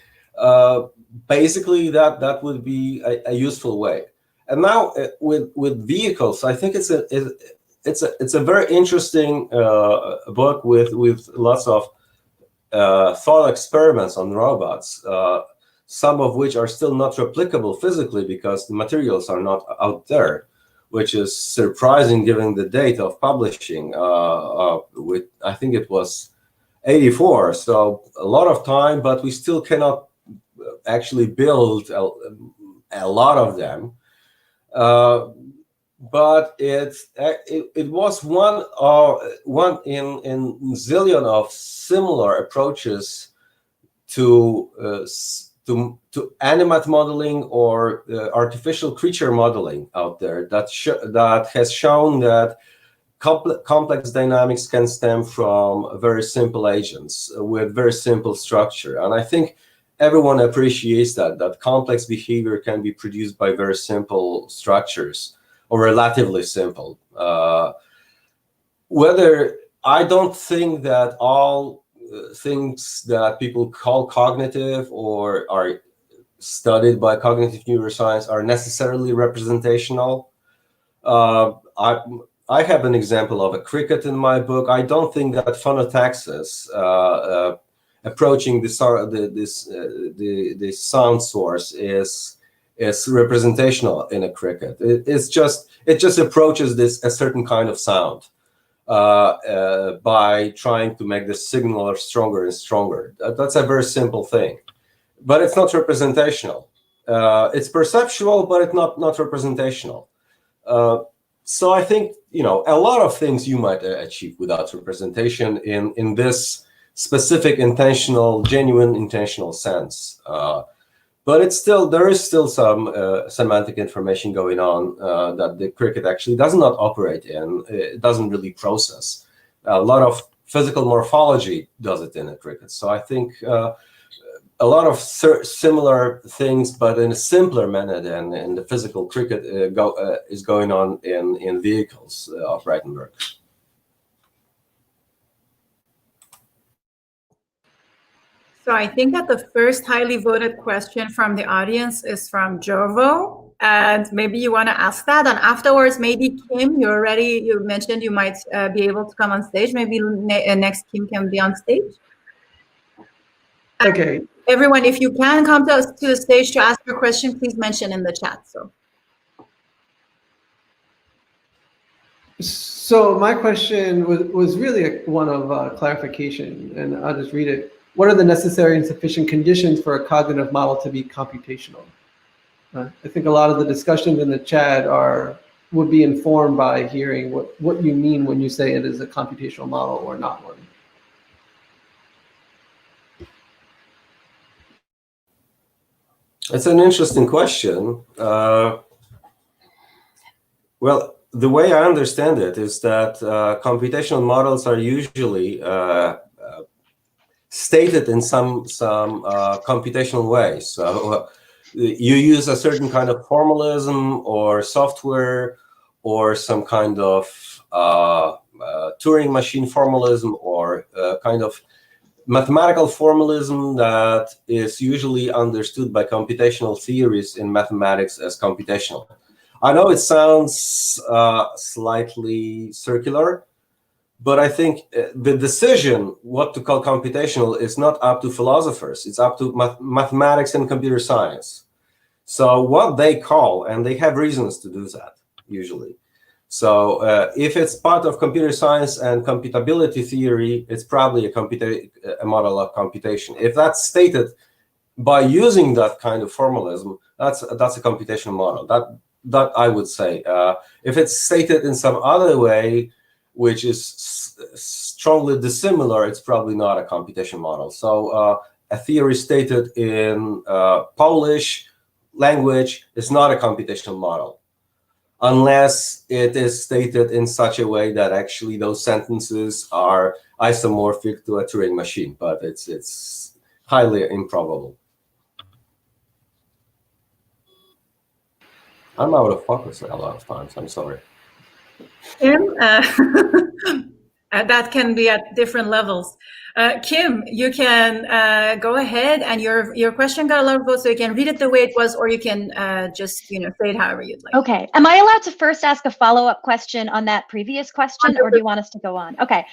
S3: basically that would be a useful way. And now with vehicles, I think it's a very interesting book with lots of thought experiments on robots, some of which are still not replicable physically because the materials are not out there, which is surprising given the date of publishing. With I think it was 1984, so a lot of time, but we still cannot actually build a lot of them. But it was one in zillion of similar approaches to animate modeling or artificial creature modeling out there that has shown that complex dynamics can stem from very simple agents with very simple structure. And I think everyone appreciates that complex behavior can be produced by very simple structures or relatively simple. I don't think that all things that people call cognitive or are studied by cognitive neuroscience are necessarily representational. I have an example of a cricket in my book. I don't think that phonotaxis approaching the sound source is representational in a cricket. It just approaches a certain kind of sound. by trying to make the signal stronger and stronger. That's a very simple thing, but it's not representational. It's perceptual, but it's not representational. So I think, you know, a lot of things you might achieve without representation in this specific intentional, genuine intentional sense. But it's still, there is still some semantic information going on that the cricket actually does not operate in. It doesn't really process. A lot of physical morphology does it in the cricket. So I think a lot of similar things, but in a simpler manner than in the physical cricket is going on in vehicles of Breitenberg.
S1: So I think that the first highly voted question from the audience is from Jovo, and maybe you want to ask that, and afterwards maybe Kim, you mentioned you might be able to come on stage. Maybe next Kim can be on stage.
S4: Okay.
S1: Everyone, if you can come to the stage to ask your question, please mention in the chat.
S4: So my question was really one of clarification, and I'll just read it. What are the necessary and sufficient conditions for a cognitive model to be computational? I think a lot of the discussions in the chat would be informed by hearing what you mean when you say it is a computational model or not one.
S3: It's an interesting question. Well, the way I understand it is that computational models are usually stated in some computational way. So you use a certain kind of formalism or software or some kind of Turing machine formalism or kind of mathematical formalism that is usually understood by computational theories in mathematics as computational. I know it sounds slightly circular, but I think the decision what to call computational is not up to philosophers. It's up to mathematics and computer science. So what they call, and they have reasons to do that, usually. So if it's part of computer science and computability theory, it's probably a model of computation. If that's stated by using that kind of formalism, that's a computational model. That I would say. If it's stated in some other way, which is strongly dissimilar, it's probably not a computation model. So a theory stated in Polish language is not a computational model, unless it is stated in such a way that actually those sentences are isomorphic to a Turing machine, but it's highly improbable. I'm out of focus a lot of times, I'm sorry.
S1: Kim, that can be at different levels. Kim, you can go ahead, and your question got a lot of votes, so you can read it the way it was, or you can just say it however you'd like.
S5: Okay. Am I allowed to first ask a follow-up question on that previous question, or do you want us to go on? Okay.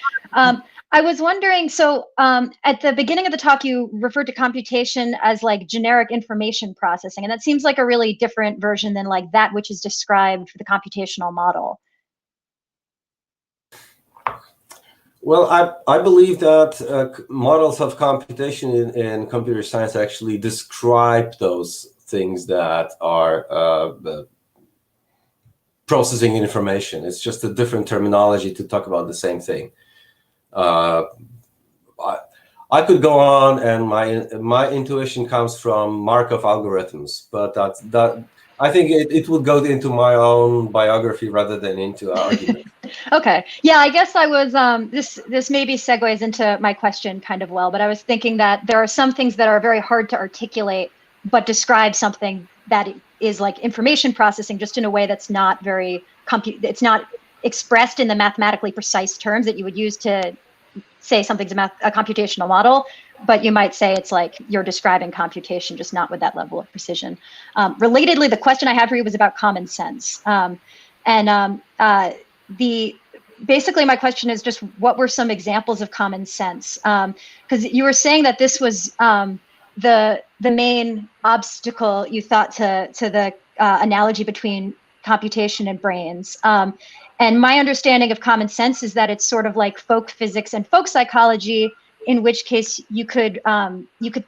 S5: I was wondering, so at the beginning of the talk, you referred to computation as like generic information processing, and that seems like a really different version than like that which is described for the computational model.
S3: Well, I believe that models of computation in computer science actually describe those things that are processing information. It's just a different terminology to talk about the same thing. I could go on, and my intuition comes from Markov algorithms, but I think it would go into my own biography rather than into argument.
S5: Okay. Yeah, I guess I was, this maybe segues into my question kind of well, but I was thinking that there are some things that are very hard to articulate, but describe something that is like information processing just in a way that's not very, it's not expressed in the mathematically precise terms that you would use to say something's a computational model, but you might say it's like you're describing computation, just not with that level of precision. Relatedly, the question I had for you was about common sense. Basically my question is just what were some examples of common sense? Because you were saying that this was the main obstacle you thought to the analogy between computation and brains. And my understanding of common sense is that it's sort of like folk physics and folk psychology, in which case you could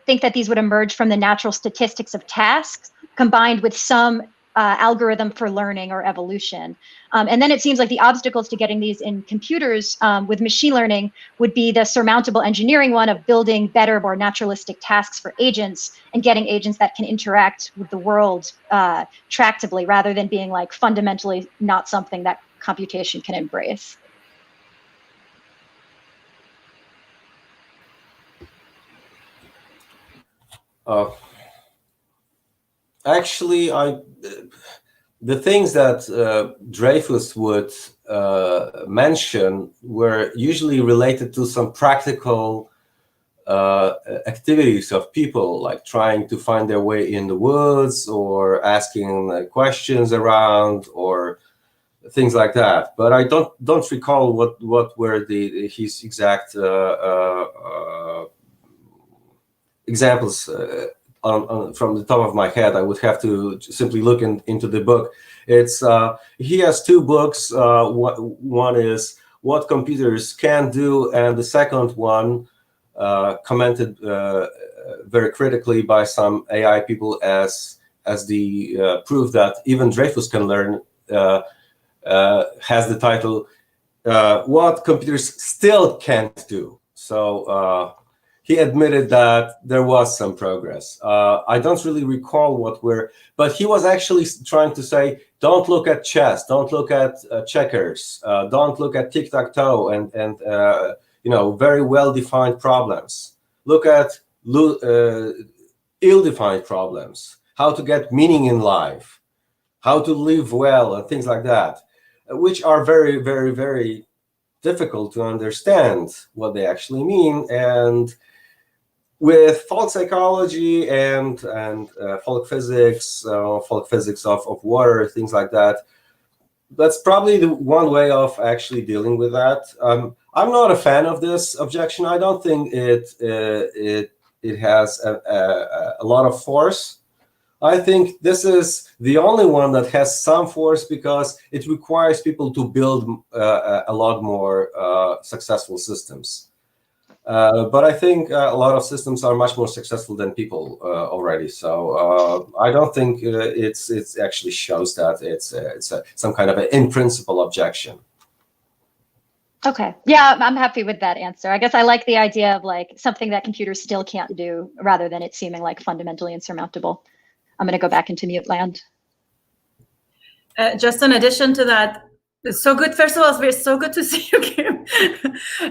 S5: think that these would emerge from the natural statistics of tasks combined with some algorithm for learning or evolution. And then it seems like the obstacles to getting these in computers with machine learning would be the surmountable engineering one of building better, more naturalistic tasks for agents and getting agents that can interact with the world tractably, rather than being like fundamentally not something that computation can embrace.
S3: Actually, the things that Dreyfus would mention were usually related to some practical activities of people, like trying to find their way in the woods or asking questions around or things like that. But I don't recall what were his exact examples from the top of my head. I would have to simply look into the book. It's he has two books. One is What Computers Can Do, and the second one, commented very critically by some AI people as the proof that even Dreyfus can learn, has the title What Computers Still Can't Do. So he admitted that there was some progress. I don't really recall what but he was actually trying to say, don't look at chess, don't look at checkers, don't look at tic-tac-toe and very well-defined problems. Look at ill-defined problems, how to get meaning in life, how to live well, and things like that, which are very, very, very difficult to understand what they actually mean. And with folk psychology and folk physics of water, things like that, that's probably the one way of actually dealing with that. I'm not a fan of this objection. I don't think it has a lot of force. I think this is the only one that has some force because it requires people to build a lot more successful systems. But I think a lot of systems are much more successful than people already. So I don't think it actually shows that it's some kind of an in principle objection.
S5: Okay. Yeah, I'm happy with that answer. I guess I like the idea of like something that computers still can't do rather than it seeming like fundamentally insurmountable. I'm going to go back into mute land.
S1: Just in addition to that, it's so good. First of all, it's so good to see you, Kim.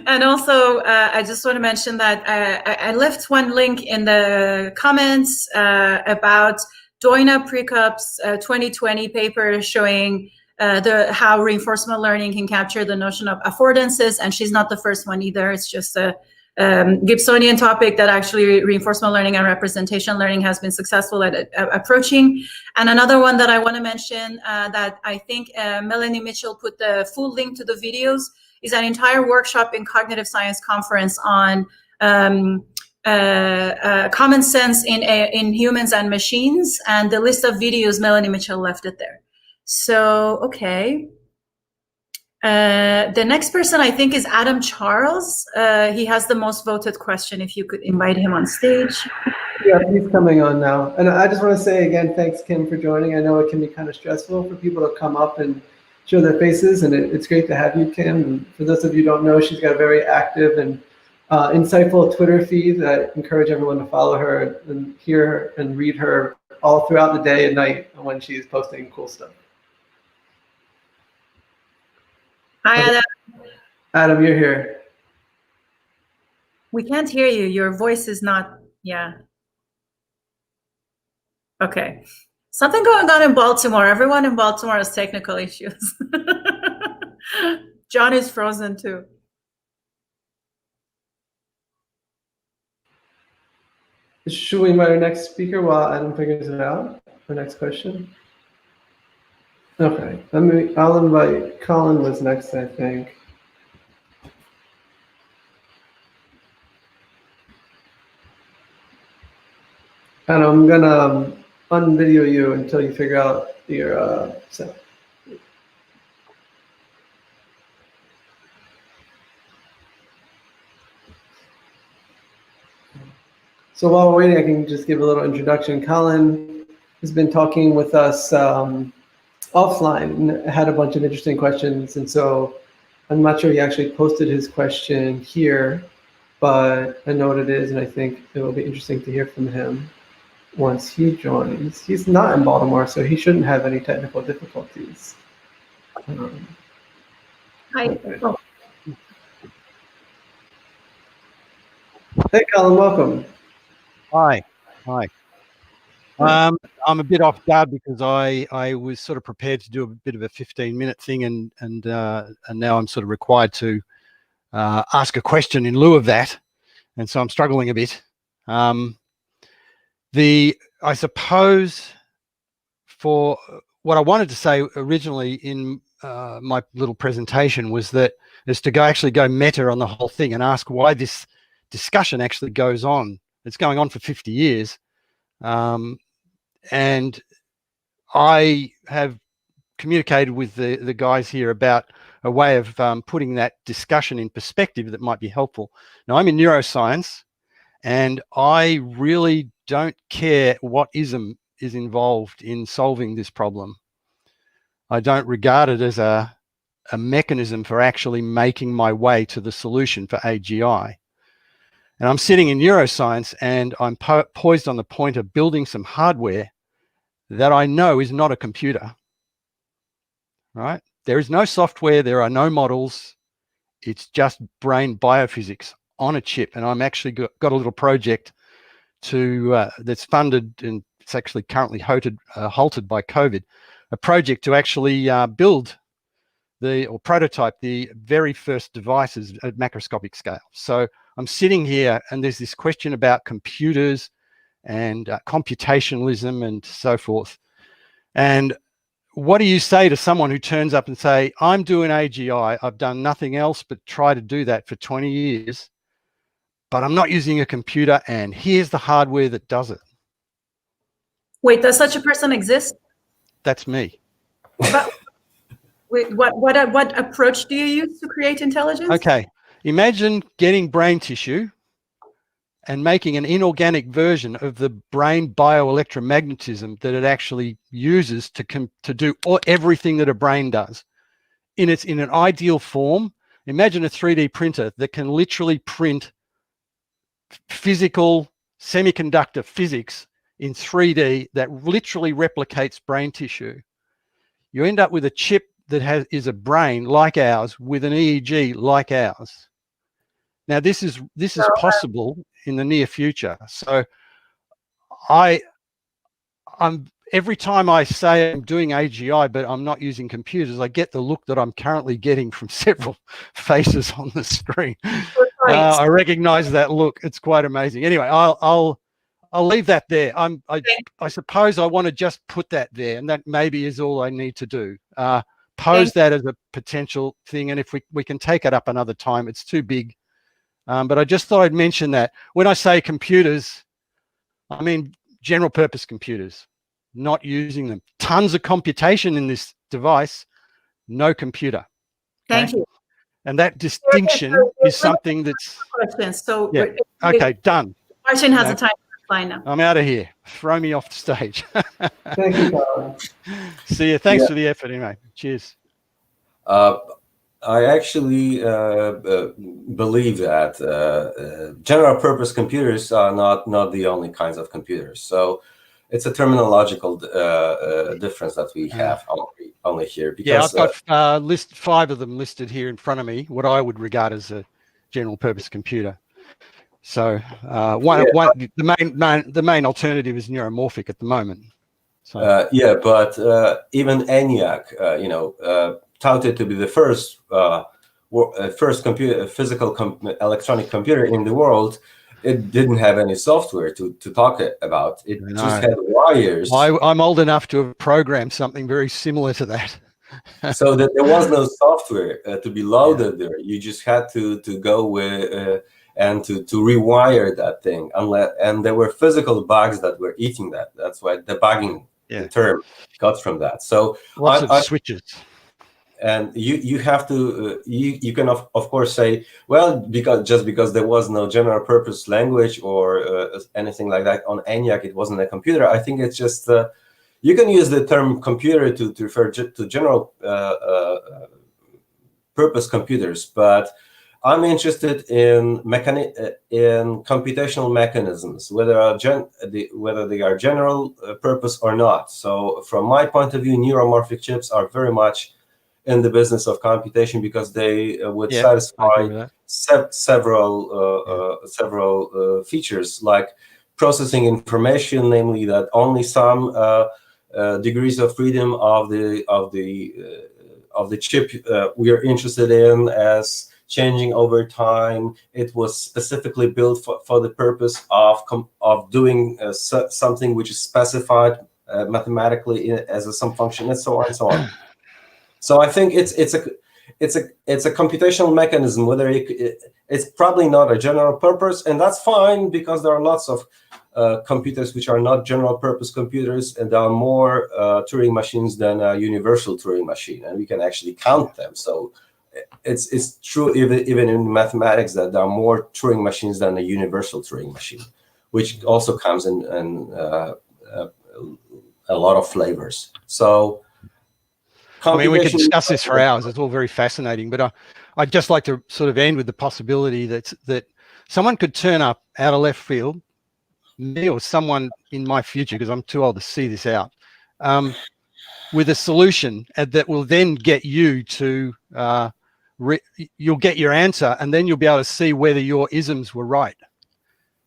S1: And also, I just want to mention that I left one link in the comments about Doina Prekup's 2020 paper showing how reinforcement learning can capture the notion of affordances. And she's not the first one either. It's just a Gibsonian topic that actually reinforcement learning and representation learning has been successful at approaching. And another one that I want to mention that I think Melanie Mitchell put the full link to the videos is an entire workshop in Cognitive Science Conference on common sense in humans and machines, and the list of videos, Melanie Mitchell left it there. So, okay. The next person I think is Adam Charles. He has the most voted question. If you could invite him on stage.
S4: Yeah, he's coming on now. And I just want to say again, thanks, Kim, for joining. I know it can be kind of stressful for people to come up and show their faces, and it's great to have you, Kim. And for those of you who don't know, she's got a very active and insightful Twitter feed that I encourage everyone to follow her and hear her and read her all throughout the day and night when she's posting cool stuff.
S1: Hi, Adam.
S4: Adam, you're here.
S1: We can't hear you. Your voice is not, yeah. Okay. Something going on in Baltimore. Everyone in Baltimore has technical issues. John is frozen too.
S4: Should we invite our next speaker while Adam figures it out? Our next question? Okay, I'll invite Colin was next, I think. And I'm gonna unvideo you until you figure out your set. So while we're waiting, I can just give a little introduction. Colin has been talking with us offline and had a bunch of interesting questions. And so I'm not sure he actually posted his question here, but I know what it is, and I think it will be interesting to hear from him once he joins. He's not in Baltimore, so he shouldn't have any technical difficulties.
S1: Hi.
S4: Okay.
S1: Oh,
S4: Hey, Colin, welcome.
S6: Hi. I'm a bit off guard because I was sort of prepared to do a bit of a 15-minute thing, and now I'm sort of required to ask a question in lieu of that, and so I'm struggling a bit. I suppose for what I wanted to say originally in my little presentation was that is to actually go meta on the whole thing and ask why this discussion actually goes on. It's going on for 50 years. And I have communicated with the guys here about a way of putting that discussion in perspective that might be helpful. Now, I'm in neuroscience, and I really don't care what ism is involved in solving this problem. I don't regard it as a mechanism for actually making my way to the solution for AGI. And I'm sitting in neuroscience, and I'm poised on the point of building some hardware that I know is not a computer, right? There is no software, there are no models. It's just brain biophysics on a chip. And I'm actually got a little project that's funded, and it's actually currently halted by COVID, a project to actually build or prototype the very first devices at macroscopic scale. So I'm sitting here, and there's this question about computers and computationalism and so forth. And what do you say to someone who turns up and say, I'm doing AGI, I've done nothing else but try to do that for 20 years, but I'm not using a computer, and here's the hardware that does it.
S1: wait, does such a person exist?
S6: That's me.
S1: But wait, what approach do you use to create intelligence?
S6: Okay, imagine getting brain tissue and making an inorganic version of the brain bioelectromagnetism that it actually uses to do everything that a brain does. In an ideal form, imagine a 3D printer that can literally print physical semiconductor physics in 3D that literally replicates brain tissue. You end up with a chip that is a brain like ours with an EEG like ours. Now, this is possible in the near future. So I'm every time I say I'm doing AGI, but I'm not using computers, I get the look that I'm currently getting from several faces on the screen. I recognize that look. It's quite amazing. Anyway, I'll leave that there. I suppose I want to just put that there, and that maybe is all I need to do. Pose that as a potential thing, and if we can take it up another time. It's too big. But I just thought I'd mention that. When I say computers, I mean general purpose computers, not using them. Tons of computation in this device, no computer.
S1: Thank you.
S6: And that distinction is something that's...
S1: Questions. So
S6: yeah. Okay, done.
S1: Martin has a time to reply now.
S6: I'm out of here. Throw me off the stage.
S4: Thank you, Colin.
S6: See you. Thanks for the effort anyway. Cheers.
S3: I actually believe that general purpose computers are not the only kinds of computers. So it's a terminological difference that we have only here. Because,
S6: yeah, I've got 5 of them listed here in front of me, what I would regard as a general purpose computer. So the main alternative is neuromorphic at the moment. So.
S3: Yeah, but even ENIAC, touted to be the first physical electronic computer in the world, it didn't have any software to talk about. It just had wires.
S6: I'm old enough to have programmed something very similar to that.
S3: So that there was no software to be loaded there. You just had to go with and to rewire that thing. And there were physical bugs that were eating that. That's why debugging the term got from that. So
S6: lots of switches.
S3: you have to you can of course say, well, because there was no general purpose language or anything like that on ENIAC, it wasn't a computer. I think it's just you can use the term computer to refer to general purpose computers, but I'm interested in computational mechanisms, whether they are general purpose or not. So from my point of view, neuromorphic chips are very much in the business of computation because they would satisfy several features, like processing information, namely that only some degrees of freedom of the chip we are interested in as changing over time. It was specifically built for the purpose of doing something which is specified mathematically as a sum function, and so on and so on. So I think it's a computational mechanism. Whether it's probably not a general purpose, and that's fine because there are lots of computers which are not general purpose computers, and there are more Turing machines than a universal Turing machine, and we can actually count them. So it's true even in mathematics that there are more Turing machines than a universal Turing machine, which also comes in a lot of flavors. So
S6: I mean, we could discuss this for hours. It's all very fascinating, but I'd just like to sort of end with the possibility that someone could turn up out of left field, me or someone in my future, because I'm too old to see this out, with a solution that will then get you to, you'll get your answer, and then you'll be able to see whether your isms were right.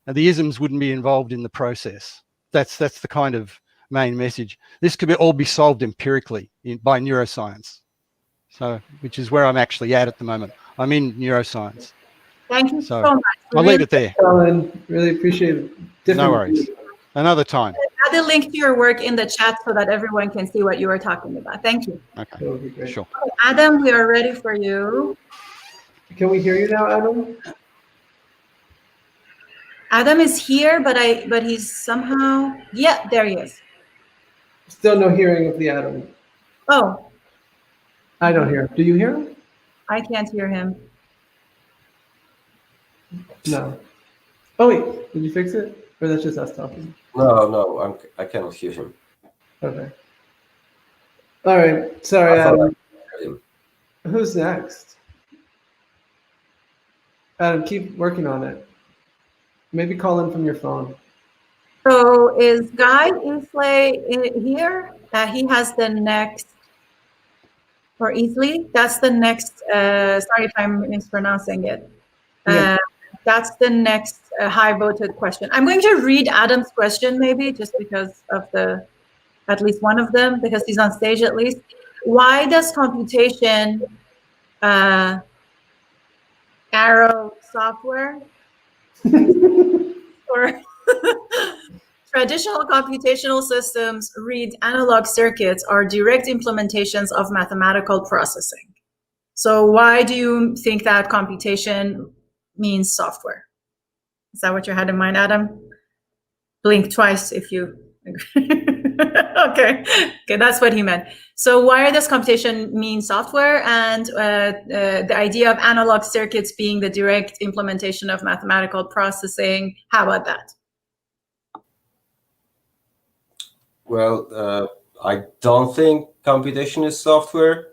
S6: And the isms wouldn't be involved in the process. That's the kind of main message. This could all be solved empirically by neuroscience. So, which is where I'm actually at the moment. I'm in neuroscience.
S1: Thank you so much.
S6: I'll leave it there.
S4: Alan, really appreciate it.
S6: No worries. Another time.
S1: Add a link to your work in the chat so that everyone can see what you were talking about. Thank you.
S4: That
S6: Okay,
S4: would be great.
S6: sure.
S1: Adam, we are ready for you.
S4: Can we hear you now, Adam?
S1: Adam is here, but he's somehow, yeah, there he is.
S4: Still no hearing of the Adam.
S1: Oh,
S4: I don't hear him. Do you hear him?
S1: I can't hear him.
S4: No. Oh wait, did you fix it? Or that's just us talking?
S3: No, I cannot hear him.
S4: Okay. All right. Sorry,
S3: I thought
S4: Adam.
S3: I heard him.
S4: Who's next? Adam, keep working on it. Maybe call in from your phone.
S1: So is Guy Easley here? He has the next, or Easley? That's the next, sorry if I'm mispronouncing it.
S4: Yeah.
S1: That's the next high voted question. I'm going to read Adam's question maybe just because of at least one of them, because he's on stage at least. Why does computation arrow software or traditional computational systems read analog circuits are direct implementations of mathematical processing? So why do you think that computation means software? Is that what you had in mind, Adam? Blink twice if you agree. Okay, that's what he meant. So why does computation mean software, and the idea of analog circuits being the direct implementation of mathematical processing? How about that?
S3: Well, I don't think computation is software.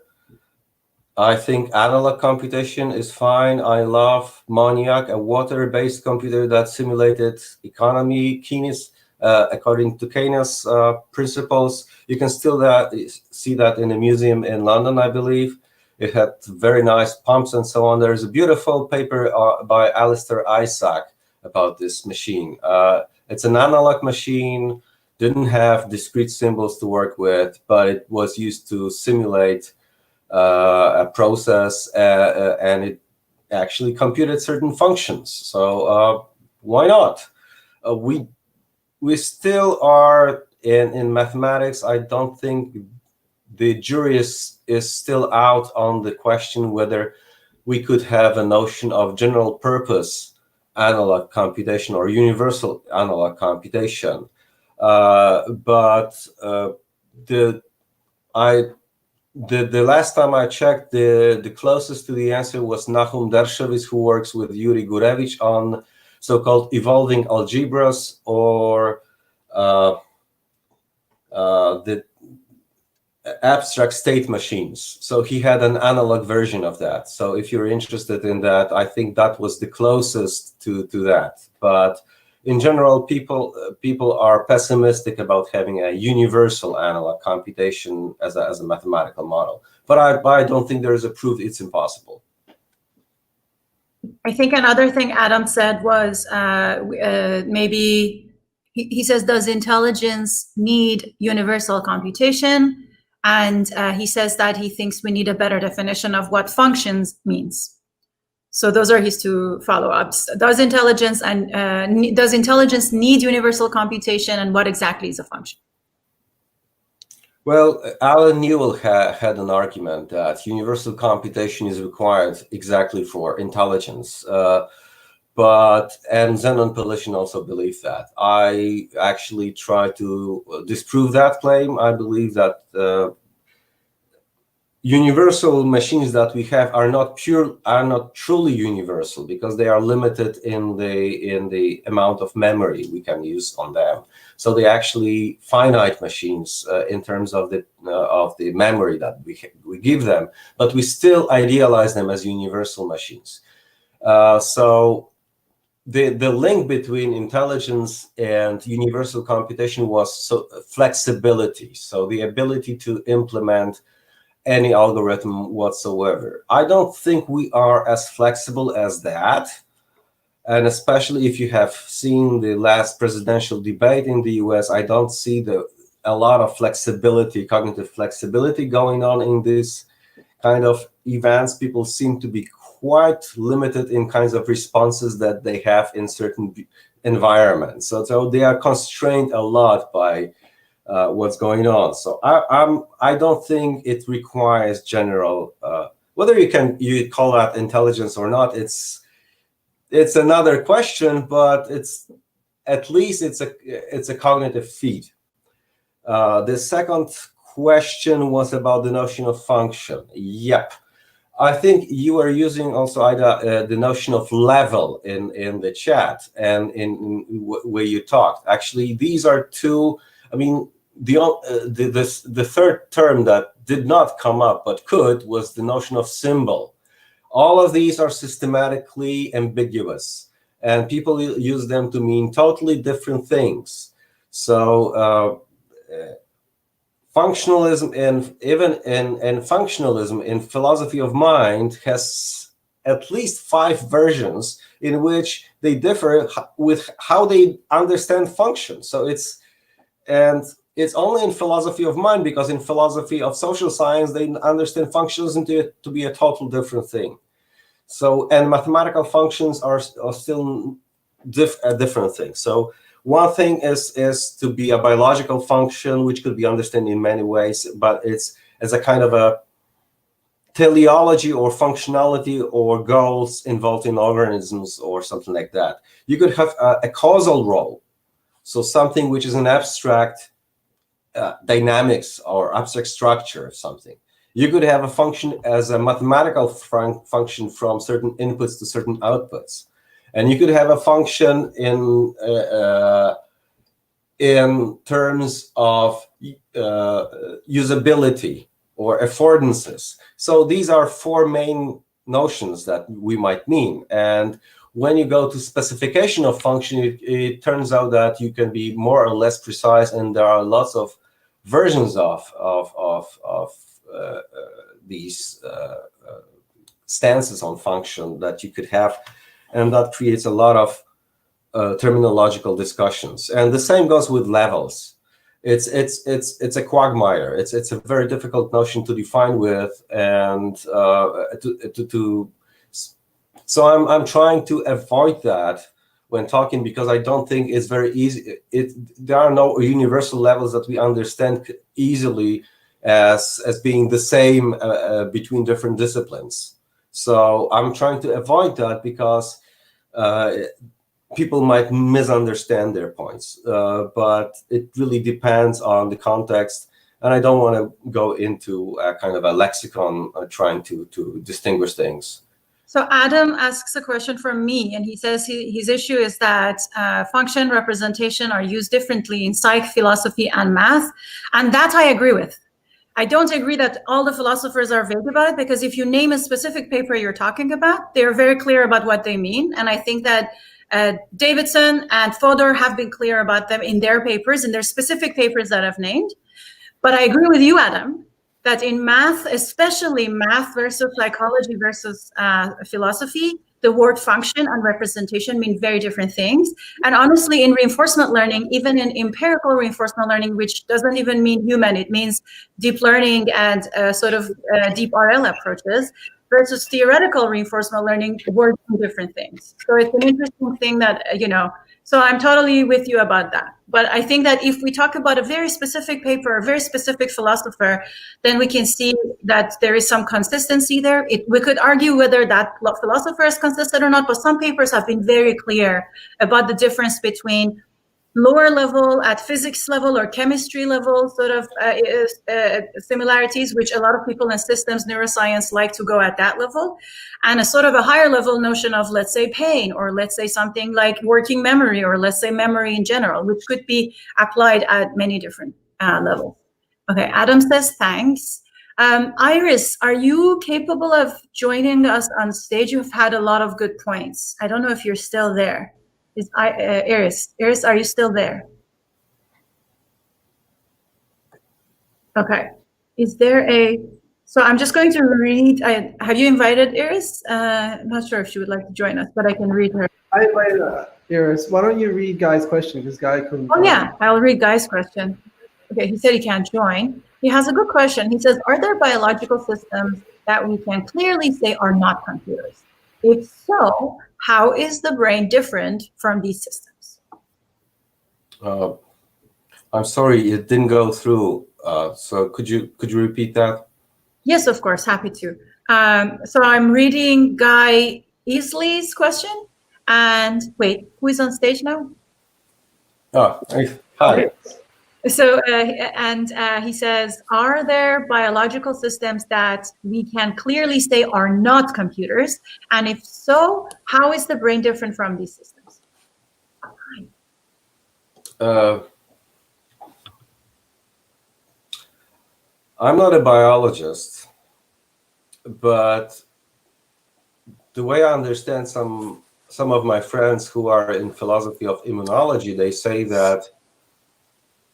S3: I think analog computation is fine. I love Maniac, a water-based computer that simulated economy, Keynes, according to Keynes principles. You can still see that in a museum in London, I believe. It had very nice pumps and so on. There's a beautiful paper by Alistair Isaac about this machine. It's an analog machine, didn't have discrete symbols to work with, but it was used to simulate a process, and it actually computed certain functions. So why not? We still are in mathematics. I don't think the jury is still out on the question whether we could have a notion of general purpose analog computation or universal analog computation. the last time I checked, the closest to the answer was Nahum Dershowitz, who works with Yuri Gurevich on so-called evolving algebras, or the abstract state machines. So he had an analog version of that. So if you're interested in that, I think that was the closest to that. But in general, people are pessimistic about having a universal analog computation as a mathematical model. But I don't think there is a proof it's impossible.
S1: I think another thing Adam said was maybe he says, does intelligence need universal computation? And he says that he thinks we need a better definition of what functions means. So those are his two follow-ups. Does intelligence need universal computation, and what exactly is a function?
S3: Well, Alan Newell had an argument that universal computation is required exactly for intelligence. And Zenon Pelishin also believed that. I actually try to disprove that claim. I believe that universal machines that we have are not truly universal, because they are limited in the amount of memory we can use on them. So they're actually finite machines in terms of the memory that we give them, but we still idealize them as universal machines. So the link between intelligence and universal computation was flexibility, so the ability to implement any algorithm whatsoever. I don't think we are as flexible as that. And especially if you have seen the last presidential debate in the US, I don't see a lot of flexibility, cognitive flexibility going on in this kind of events. People seem to be quite limited in kinds of responses that they have in certain environments. So they are constrained a lot by what's going on. So I don't think it requires general, whether you call that intelligence or not, it's another question, but at least it's a cognitive feat. The second question was about the notion of function. Yep. I think you are using also, Ida, the notion of level in the chat and in where you talked. Actually, these are two, I mean, the third term that did not come up but could was the notion of symbol. All of these are systematically ambiguous, and people use them to mean totally different things. So functionalism and functionalism in philosophy of mind has at least 5 versions in which they differ with how they understand function. So it's only in philosophy of mind, because in philosophy of social science, they understand functionalism to be a total different thing. So, and mathematical functions are still a different thing. So one thing is to be a biological function, which could be understood in many ways, but it's as a kind of a teleology or functionality or goals involved in organisms or something like that. You could have a causal role. So something which is an abstract dynamics or abstract structure of something. You could have a function as a mathematical function from certain inputs to certain outputs. And you could have a function in terms of usability or affordances. So these are 4 main notions that we might mean. And when you go to specification of function, it turns out that you can be more or less precise, and there are lots of versions of these stances on function that you could have, and that creates a lot of terminological discussions. And the same goes with levels. It's a quagmire. It's a very difficult notion to define with, and so I'm trying to avoid that when talking, because I don't think it's very easy. There are no universal levels that we understand easily as being the same between different disciplines. So I'm trying to avoid that, because people might misunderstand their points. But it really depends on the context And I don't want to go into a kind of a lexicon trying to distinguish things.
S1: So Adam asks a question from me, and he says his issue is that function representation are used differently in psych, philosophy, and math. And that I agree with. I don't agree that all the philosophers are vague about it, because if you name a specific paper you're talking about, they're very clear about what they mean. And I think that Davidson and Fodor have been clear about them in their papers, in their specific papers that I've named. But I agree with you, Adam, that in math, especially math versus psychology versus philosophy, the word function and representation mean very different things. And honestly, in reinforcement learning, even in empirical reinforcement learning, which doesn't even mean human, it means deep learning and sort of deep RL approaches, versus theoretical reinforcement learning, words mean different things. So it's an interesting thing that, so I'm totally with you about that. But I think that if we talk about a very specific paper, a very specific philosopher, then we can see that there is some consistency there. We could argue whether that philosopher is consistent or not, but some papers have been very clear about the difference between lower level at physics level or chemistry level sort of similarities, which a lot of people in systems neuroscience like to go at that level, and a sort of a higher level notion of, let's say, pain, or let's say something like working memory, or let's say memory in general, which could be applied at many different levels. Okay, Adam says thanks. Iris, are you capable of joining us on stage? You've had a lot of good points. I don't know if you're still there. Iris, are you still there? Okay. Is there so I'm just going to read, have you invited Iris? I'm not sure if she would like to join us, but I can read her.
S4: I invited Iris. Why don't you read Guy's question, because Guy couldn't.
S1: Oh yeah, I'll read Guy's question. Okay, he said he can't join. He has a good question. He says, are there biological systems that we can clearly say are not computers? If so, how is the brain different from these systems?
S3: I'm sorry, it didn't go through. So could you repeat that?
S1: Yes, of course, happy to. So I'm reading Guy Easley's question. And wait, who is on stage now?
S3: Oh, hi.
S1: So, he says, are there biological systems that we can clearly say are not computers? And if so, how is the brain different from these systems?
S3: I'm not a biologist, but the way I understand some of my friends who are in philosophy of immunology, they say that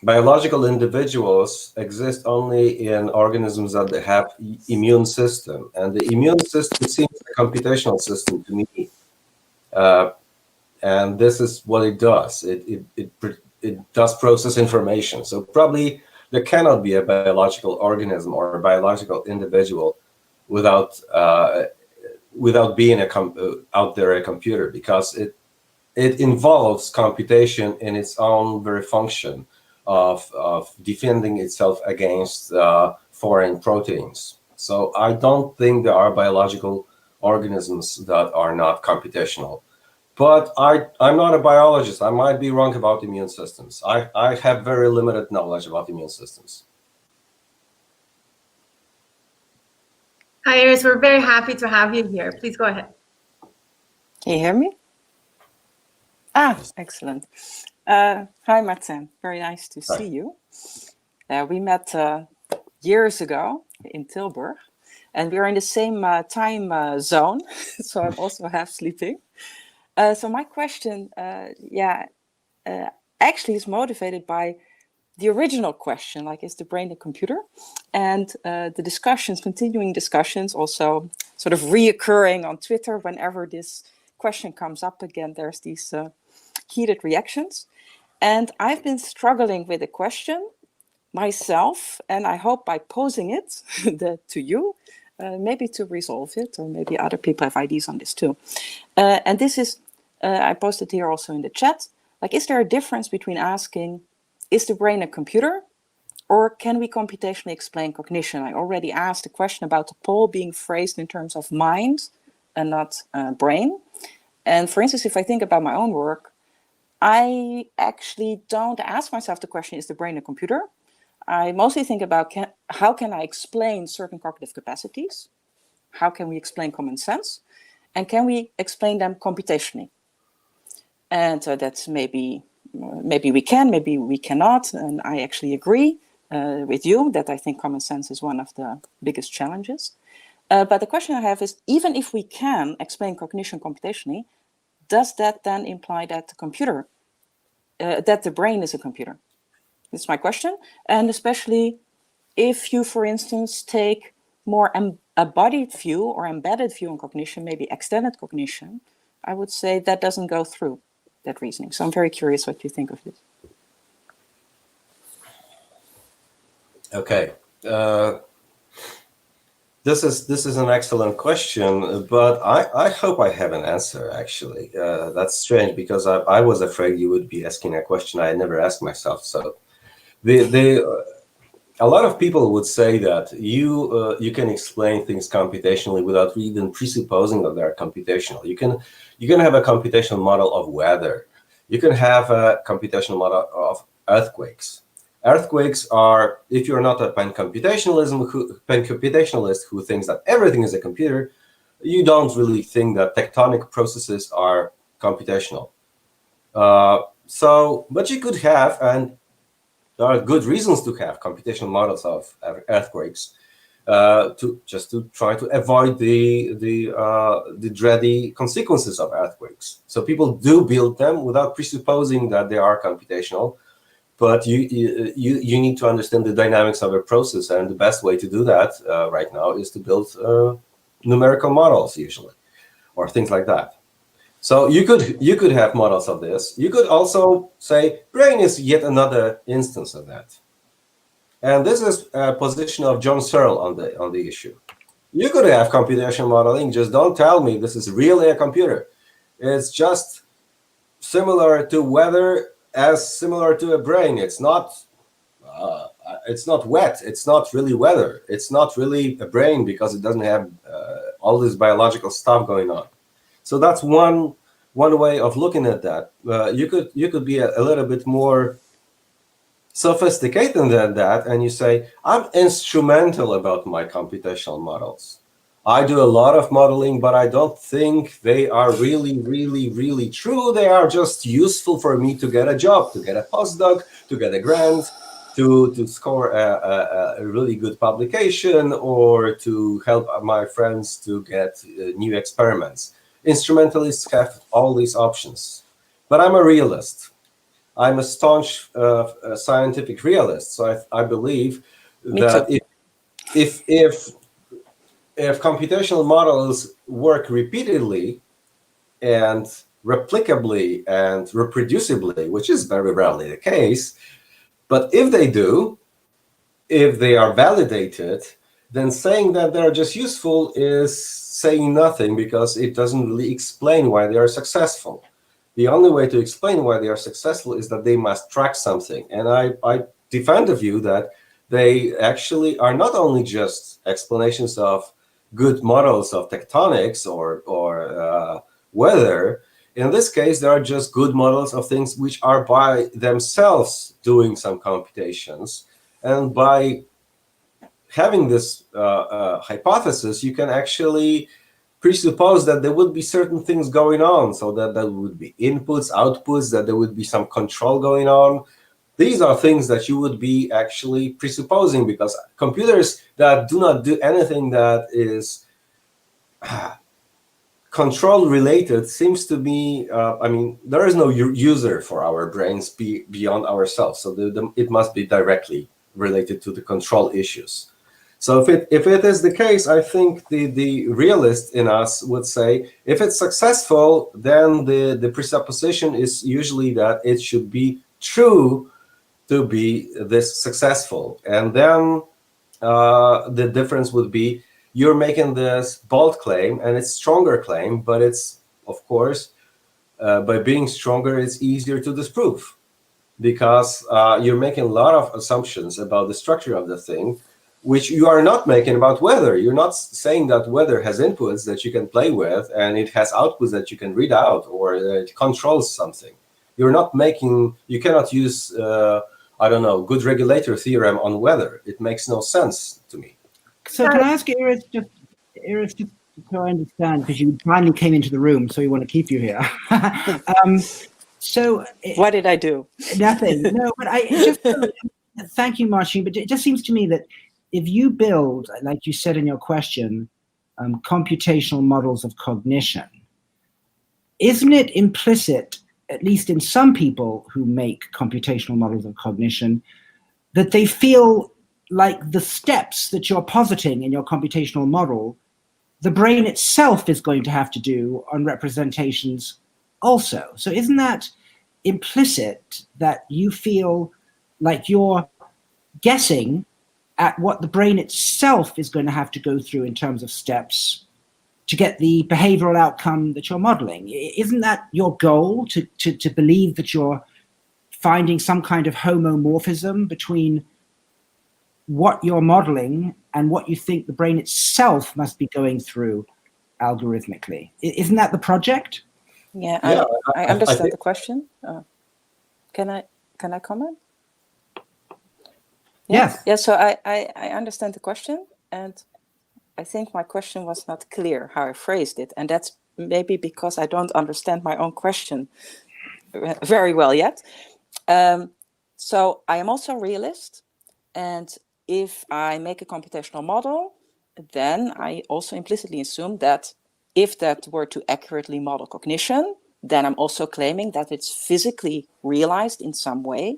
S3: biological individuals exist only in organisms that they have immune system, and the immune system seems a computational system to me, and this is what it does. It does process information. So probably there cannot be a biological organism or a biological individual without being out there a computer, because it involves computation in its own very function of defending itself against foreign proteins. So I don't think there are biological organisms that are not computational. But I'm not a biologist. I might be wrong about immune systems. I have very limited knowledge about immune systems.
S1: Hi, Iris. We're very happy to have you here. Please go ahead.
S7: Can you hear me? Ah, excellent. Hi, Martin. Very nice to see you. We met years ago in Tilburg, and we're in the same time zone, so I'm also half sleeping. So my question, actually is motivated by the original question, like, is the brain a computer? And the continuing discussions, also sort of reoccurring on Twitter whenever this question comes up again, there's these heated reactions. And I've been struggling with the question myself, and I hope by posing it to you, maybe to resolve it, or maybe other people have ideas on this too. And this is, I posted here also in the chat, like, is there a difference between asking, is the brain a computer, or can we computationally explain cognition? I already asked a question about the poll being phrased in terms of mind and not brain. And for instance, if I think about my own work, I actually don't ask myself the question, is the brain a computer? I mostly think about how can I explain certain cognitive capacities? How can we explain common sense? And can we explain them computationally? And that's maybe we can, maybe we cannot. And I actually agree with you that I think common sense is one of the biggest challenges. But the question I have is, even if we can explain cognition computationally, does that then imply that the computer, that the brain is a computer? That's my question. And especially if you, for instance, take more embodied view or embedded view on cognition, maybe extended cognition, I would say that doesn't go through that reasoning. So I'm very curious what you think of this.
S3: Okay. This is an excellent question, but I hope I have an answer, actually. That's strange, because I was afraid you would be asking a question I never asked myself. So a lot of people would say that you can explain things computationally without even presupposing that they're computational. You can have a computational model of weather. You can have a computational model of earthquakes. Earthquakes are, if you're not a pan-computationalist who thinks that everything is a computer, you don't really think that tectonic processes are computational. But you could have, and there are good reasons to have computational models of earthquakes, to try to avoid the dready consequences of earthquakes. So people do build them without presupposing that they are computational. But you need to understand the dynamics of a process, and the best way to do that right now is to build numerical models, usually, or things like that. So you could have models of this. You could also say brain is yet another instance of that. And this is a position of John Searle on the issue. You could have computational modeling. Just don't tell me this is really a computer. It's just similar to weather as similar to a brain. It's not wet. It's not really weather. It's not really a brain because it doesn't have all this biological stuff going on. So that's one way of looking at that. You could be a little bit more sophisticated than that, and you say, I'm instrumental about my computational models. I do a lot of modeling, but I don't think they are really, really, really true. They are just useful for me to get a job, to get a postdoc, to get a grant, to score a really good publication, or to help my friends to get new experiments. Instrumentalists have all these options. But I'm a realist. I'm a staunch scientific realist. So I believe that if computational models work repeatedly and replicably and reproducibly, which is very rarely the case, but if they do, if they are validated, then saying that they're just useful is saying nothing, because it doesn't really explain why they are successful. The only way to explain why they are successful is that they must track something. And I defend the view that they actually are not only just explanations of good models of tectonics or weather. In this case, they are just good models of things which are by themselves doing some computations. And by having this hypothesis, you can actually presuppose that there would be certain things going on, so that there would be inputs, outputs, that there would be some control going on. These are things that you would be actually presupposing, because computers that do not do anything that is control related seems to be, there is no user for our brains beyond ourselves. So it must be directly related to the control issues. So if it is the case, I think the realist in us would say, if it's successful, then the presupposition is usually that it should be true to be this successful. And then the difference would be, you're making this bold claim, and it's stronger claim, but it's, of course, by being stronger, it's easier to disprove, because you're making a lot of assumptions about the structure of the thing, which you are not making about weather. You're not saying that weather has inputs that you can play with, and it has outputs that you can read out, or it controls something. You're not making, you cannot use I don't know, good regulator theorem on weather. It makes no sense to me.
S2: So can I ask Iris, just so I understand, because you finally came into the room, so we want to keep you here. So
S7: What did I do?
S2: nothing. No, but I just thank you, Marcin. But it just seems to me that if you build, like you said in your question, computational models of cognition, isn't it implicit, at least in some people who make computational models of cognition, that they feel like the steps that you're positing in your computational model, the brain itself is going to have to do on representations also? So isn't that implicit that you feel like you're guessing at what the brain itself is going to have to go through in terms of steps to get the behavioral outcome that you're modeling? Isn't that your goal, to believe that you're finding some kind of homomorphism between what you're modeling and what you think the brain itself must be going through algorithmically? Isn't that the project?
S7: Yeah,
S3: Yeah,
S7: I understand the question. Can I comment?
S2: Yes.
S7: Yeah, so I understand the question, and I think my question was not clear how I phrased it, and that's maybe because I don't understand my own question very well yet. So I am also a realist, and if I make a computational model, then I also implicitly assume that if that were to accurately model cognition, then I'm also claiming that it's physically realized in some way.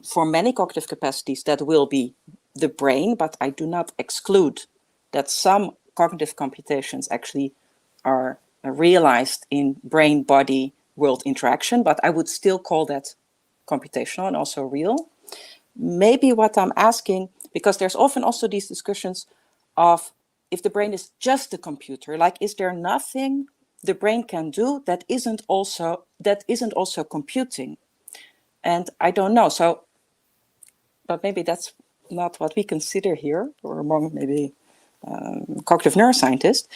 S7: For many cognitive capacities, that will be the brain, but I do not exclude that some cognitive computations actually are realized in brain-body world interaction, but I would still call that computational and also real. Maybe what I'm asking, because there's often also these discussions of if the brain is just a computer, like is there nothing the brain can do that isn't also computing? And I don't know. So, but maybe that's not what we consider here, or among maybe cognitive neuroscientists.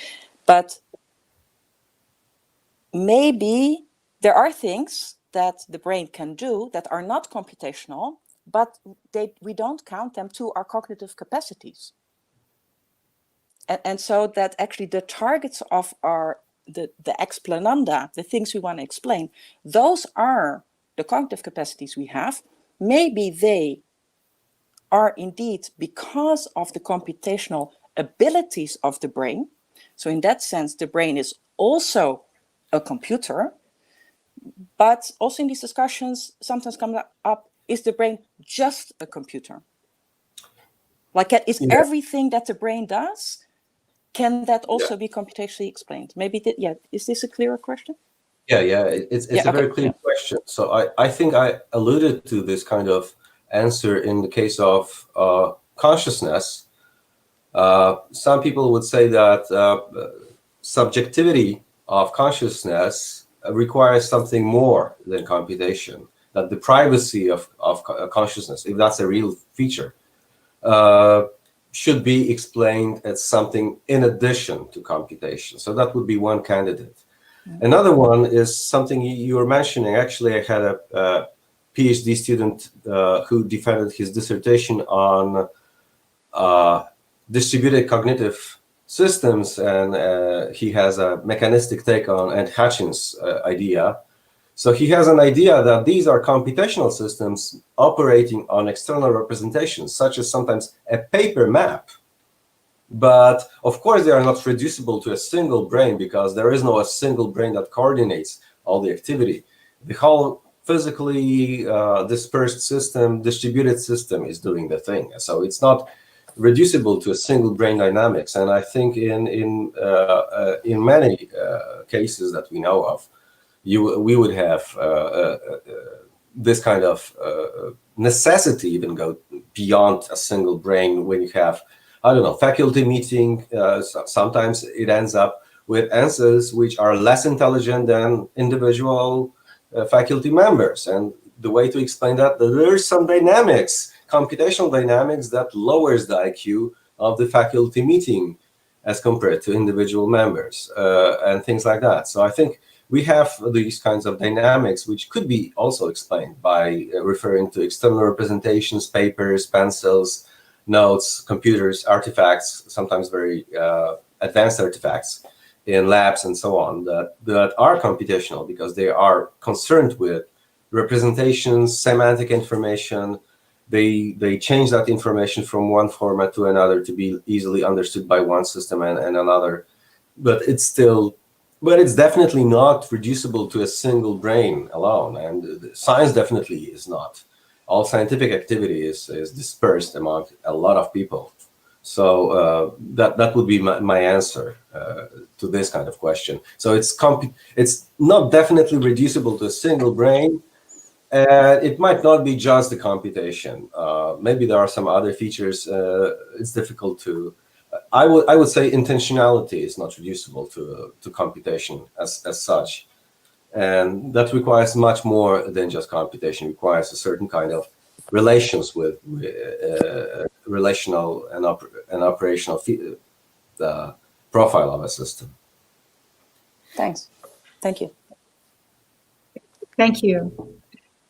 S7: But maybe there are things that the brain can do that are not computational, but we don't count them to our cognitive capacities. And so that actually the targets of the explananda, the things we want to explain, those are the cognitive capacities we have. Maybe they are indeed because of the computational abilities of the brain. So in that sense, the brain is also a computer. But also in these discussions, sometimes comes up, is the brain just a computer? Like, is everything that the brain does, can that also be computationally explained? Maybe, is this a clearer question?
S3: Yeah, it's a very clear question. So I think I alluded to this kind of answer in the case of consciousness. Some people would say that subjectivity of consciousness requires something more than computation, that the privacy of consciousness, if that's a real feature, should be explained as something in addition to computation. So that would be one candidate. Another one is something you were mentioning. Actually, I had a PhD student who defended his dissertation on distributed cognitive systems, and he has a mechanistic take on Ed Hutchins' idea. So he has an idea that these are computational systems operating on external representations, such as sometimes a paper map. But of course, they are not reducible to a single brain, because there is no a single brain that coordinates all the activity. The whole physically dispersed system, distributed system is doing the thing. So it's not reducible to a single brain dynamics. And I think in many cases that we know of, we would have this kind of necessity even go beyond a single brain when you have, I don't know, faculty meeting. Sometimes it ends up with answers which are less intelligent than individual faculty members. And the way to explain that, there's some dynamics, computational dynamics, that lowers the IQ of the faculty meeting as compared to individual members and things like that. So I think we have these kinds of dynamics, which could be also explained by referring to external representations, papers, pencils, notes, computers, artifacts, sometimes very advanced artifacts in labs and so on, that are computational because they are concerned with representations, semantic information. They change that information from one format to another to be easily understood by one system and another. But it's definitely not reducible to a single brain alone. And science definitely is not. All scientific activity is dispersed among a lot of people. So that would be my answer to this kind of question. So it's not definitely reducible to a single brain. It might not be just the computation. Maybe there are some other features. It's difficult to. I would say intentionality is not reducible to computation as such, and that requires much more than just computation. It requires a certain kind of relations with relational and operational profile of a system.
S7: Thanks. Thank you.
S1: Thank you.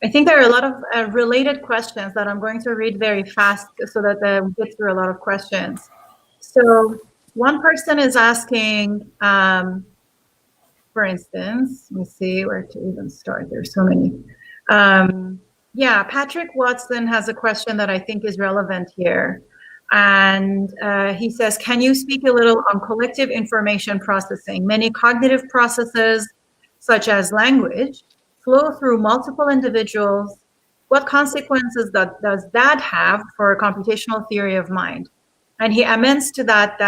S1: I think there are a lot of related questions that I'm going to read very fast so that we get through a lot of questions. So one person is asking, for instance, let me see where to even start. There's so many. Yeah, Patrick Watson has a question that I think is relevant here. And he says, can you speak a little on collective information processing? Many cognitive processes, such as language, flow through multiple individuals. What consequences does that have for a computational theory of mind? And he amends to that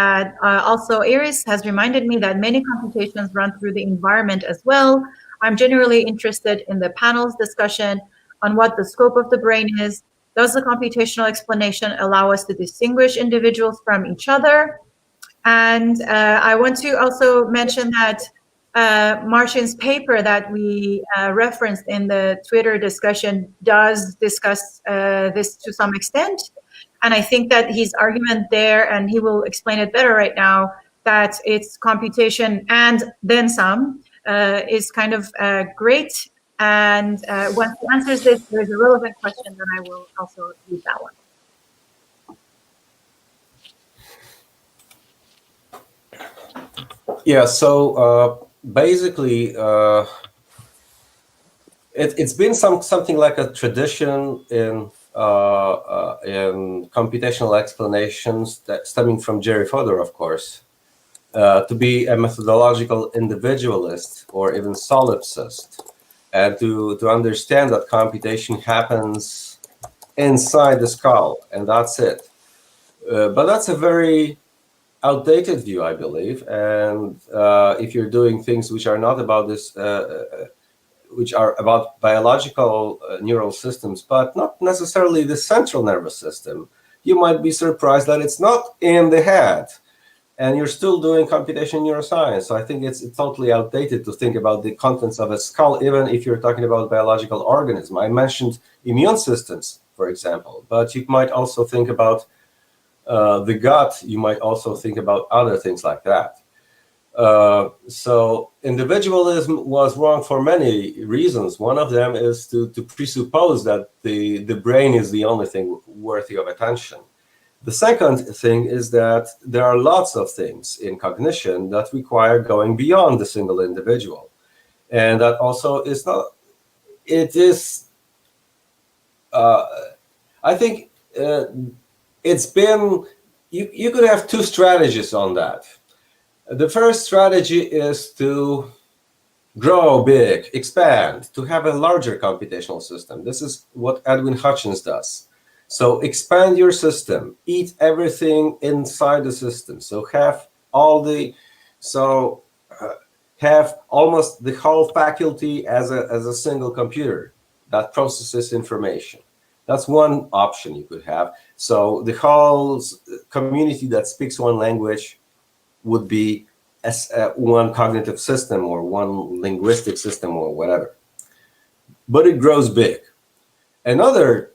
S1: also Iris has reminded me that many computations run through the environment as well. I'm generally interested in the panel's discussion on what the scope of the brain is. Does the computational explanation allow us to distinguish individuals from each other? And I want to also mention that Marcin's paper that we referenced in the Twitter discussion does discuss this to some extent. And I think that his argument there, and he will explain it better right now, that it's computation and then some is kind of great. And once he answers this, there's a relevant question, then I will also use that one.
S3: Yeah, so basically, it's been something like a tradition in computational explanations that stemming from Jerry Fodor, of course, to be a methodological individualist or even solipsist, and to understand that computation happens inside the skull, and that's it. But that's a very outdated view, I believe. And if you're doing things which are not about this, which are about biological neural systems, but not necessarily the central nervous system, you might be surprised that it's not in the head, and you're still doing computational neuroscience. So I think it's totally outdated to think about the contents of a skull, even if you're talking about biological organism. I mentioned immune systems, for example, but you might also think about the gut. You might also think about other things like that. So individualism was wrong for many reasons. One of them is to presuppose that the brain is the only thing worthy of attention. The second thing is that there are lots of things in cognition that require going beyond the single individual. And that also is not, it is, I think it's been, you could have two strategies on that. The first strategy is to grow big, expand, to have a larger computational system. This is what Edwin Hutchins does. So expand your system, eat everything inside the system. So have have almost the whole faculty as a single computer that processes information. That's one option you could have. So the whole community that speaks one language would be as one cognitive system or one linguistic system or whatever. But it grows big. Another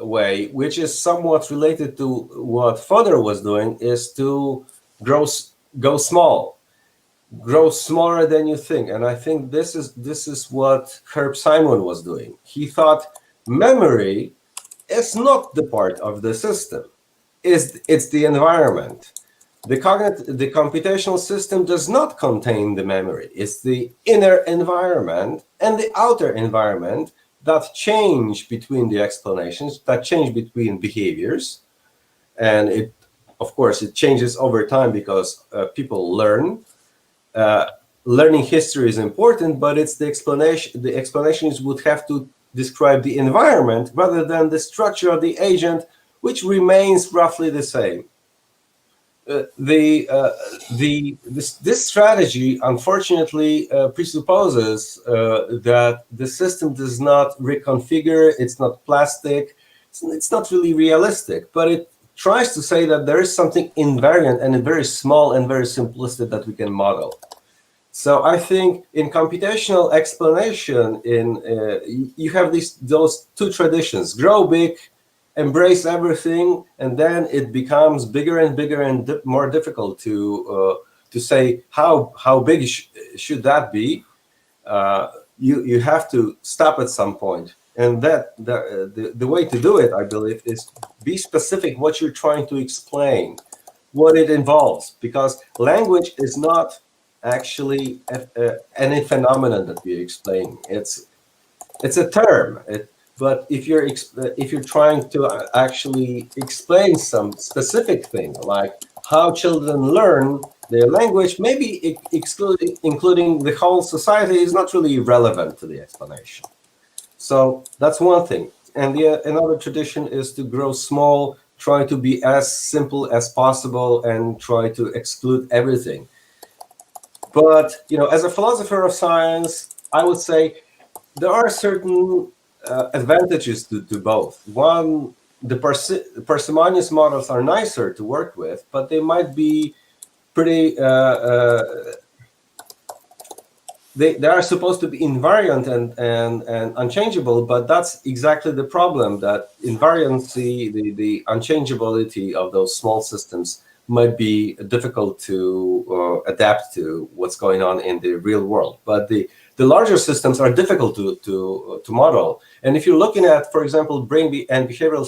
S3: way, which is somewhat related to what Fodor was doing, is to go small. grows smaller than you think. And I think this is what Herb Simon was doing. He thought memory is not the part of the system. It's the environment. The computational system does not contain the memory. It's the inner environment and the outer environment that change between the explanations, that change between behaviors. And it, of course, it changes over time because people learn. Learning history is important, but it's the explanation. The explanations would have to describe the environment rather than the structure of the agent, which remains roughly the same. This strategy, unfortunately, presupposes that the system does not reconfigure. It's not plastic. It's not really realistic, but it tries to say that there is something invariant and very small and very simplistic that we can model. So I think in computational explanation, you have those two traditions: grow big, embrace everything, and then it becomes bigger and bigger and more difficult to say how big should that be. You have to stop at some point, and that the way to do it, I believe, is be specific what you're trying to explain, what it involves, because language is not actually any phenomenon that we explain. It's a term. But if you're trying to actually explain some specific thing, like how children learn their language, maybe including the whole society, is not really relevant to the explanation. So that's one thing. And another tradition is to grow small, try to be as simple as possible, and try to exclude everything. But as a philosopher of science, I would say there are certain advantages to both. One, the parsimonious models are nicer to work with, but they might be pretty. They are supposed to be invariant and unchangeable, but that's exactly the problem. That invariancy, the unchangeability of those small systems, might be difficult to adapt to what's going on in the real world. But the larger systems are difficult to model. And if you're looking at, for example, brain and behavioral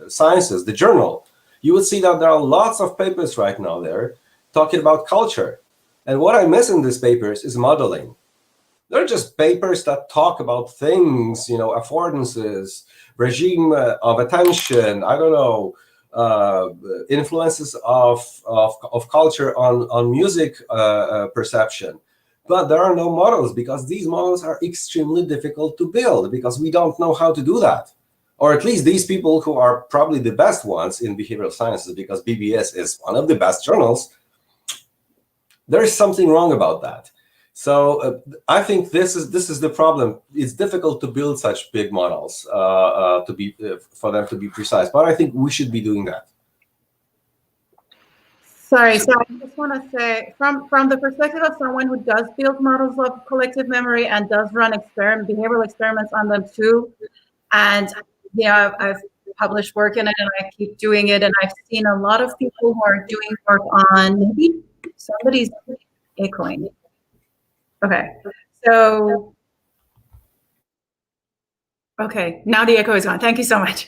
S3: sciences, the journal, you would see that there are lots of papers right now there talking about culture. And what I miss in these papers is modeling. They're just papers that talk about things, affordances, regime of attention, I don't know, influences of culture on music perception. But there are no models, because these models are extremely difficult to build, because we don't know how to do that. Or at least these people who are probably the best ones in behavioral sciences, because BBS is one of the best journals, there is something wrong about that. So I think this is the problem. It's difficult to build such big models for them to be precise. But I think we should be doing that.
S1: Sorry, so I just want to say, from the perspective of someone who does build models of collective memory and does run behavioral experiments on them too, and I've published work in it and I keep doing it, and I've seen a lot of people who are doing work on, maybe somebody's echoing. Okay, so okay, now the echo is gone. Thank you so much.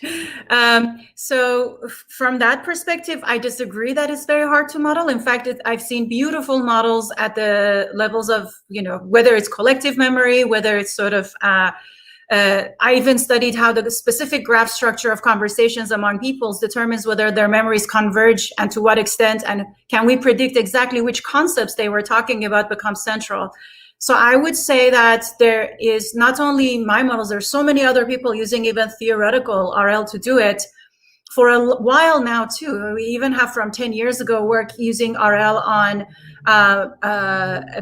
S1: So from that perspective, I disagree that it's very hard to model. In fact, I've seen beautiful models at the levels of, whether it's collective memory, whether it's sort of, I even studied how the specific graph structure of conversations among peoples determines whether their memories converge and to what extent, and can we predict exactly which concepts they were talking about become central. So I would say that there is not only my models, there's so many other people using even theoretical RL to do it for a while now too. We even have from 10 years ago work using RL on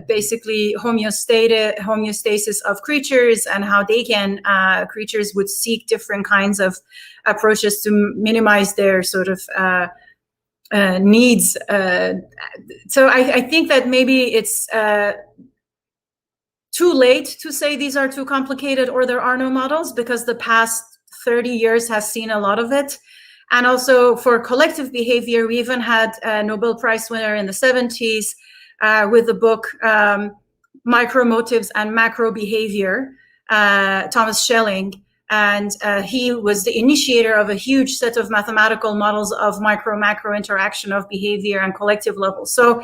S1: basically homeostasis of creatures, and how they can, creatures would seek different kinds of approaches to minimize their sort of needs. So I think that maybe it's too late to say these are too complicated or there are no models, because the past 30 years has seen a lot of it. And also for collective behavior, we even had a Nobel Prize winner in the 70s with the book Micro Motives and Macro Behavior, Thomas Schelling. And he was the initiator of a huge set of mathematical models of micro-macro interaction of behavior and collective levels. So,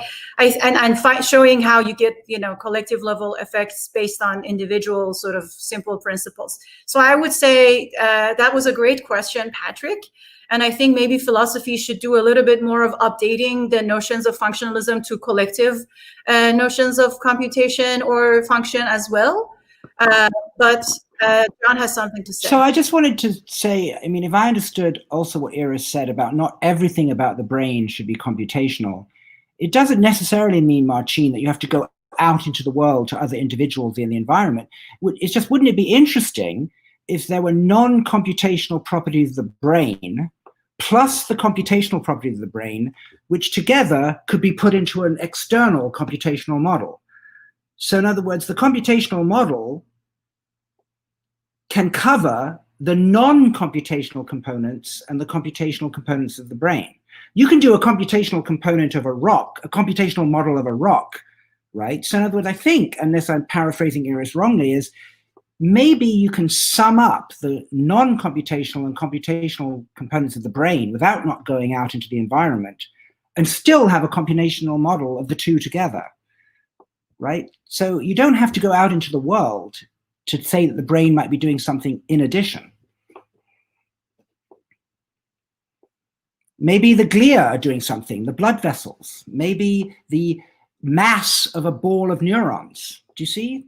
S1: showing how you get, collective level effects based on individual sort of simple principles. So I would say that was a great question, Patrick. And I think maybe philosophy should do a little bit more of updating the notions of functionalism to collective notions of computation or function as well. But John has something to say.
S2: So I just wanted to say, I mean, if I understood also what Iris said about not everything about the brain should be computational, it doesn't necessarily mean, Marcin, that you have to go out into the world to other individuals in the environment. It's just, wouldn't it be interesting if there were non-computational properties of the brain plus the computational properties of the brain, which together could be put into an external computational model? So in other words, the computational model can cover the non-computational components and the computational components of the brain. You can do a computational component of a rock, a computational model of a rock, right? So in other words, I think, unless I'm paraphrasing Iris wrongly, is maybe you can sum up the non-computational and computational components of the brain without not going out into the environment and still have a computational model of the two together, right? So you don't have to go out into the world to say that the brain might be doing something in addition. Maybe the glia are doing something, the blood vessels, maybe the mass of a ball of neurons. Do you see?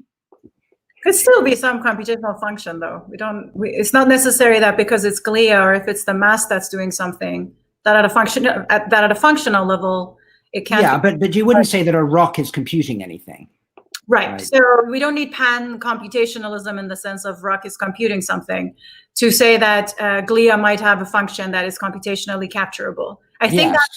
S1: Could still be some computational function, though. It's not necessary that because it's glia or if it's the mass that's doing something, that at a functional level, it can't.
S2: Yeah, but you wouldn't say that a rock is computing anything.
S1: Right. So we don't need pan-computationalism in the sense of rock is computing something to say that glia might have a function that is computationally capturable. I think that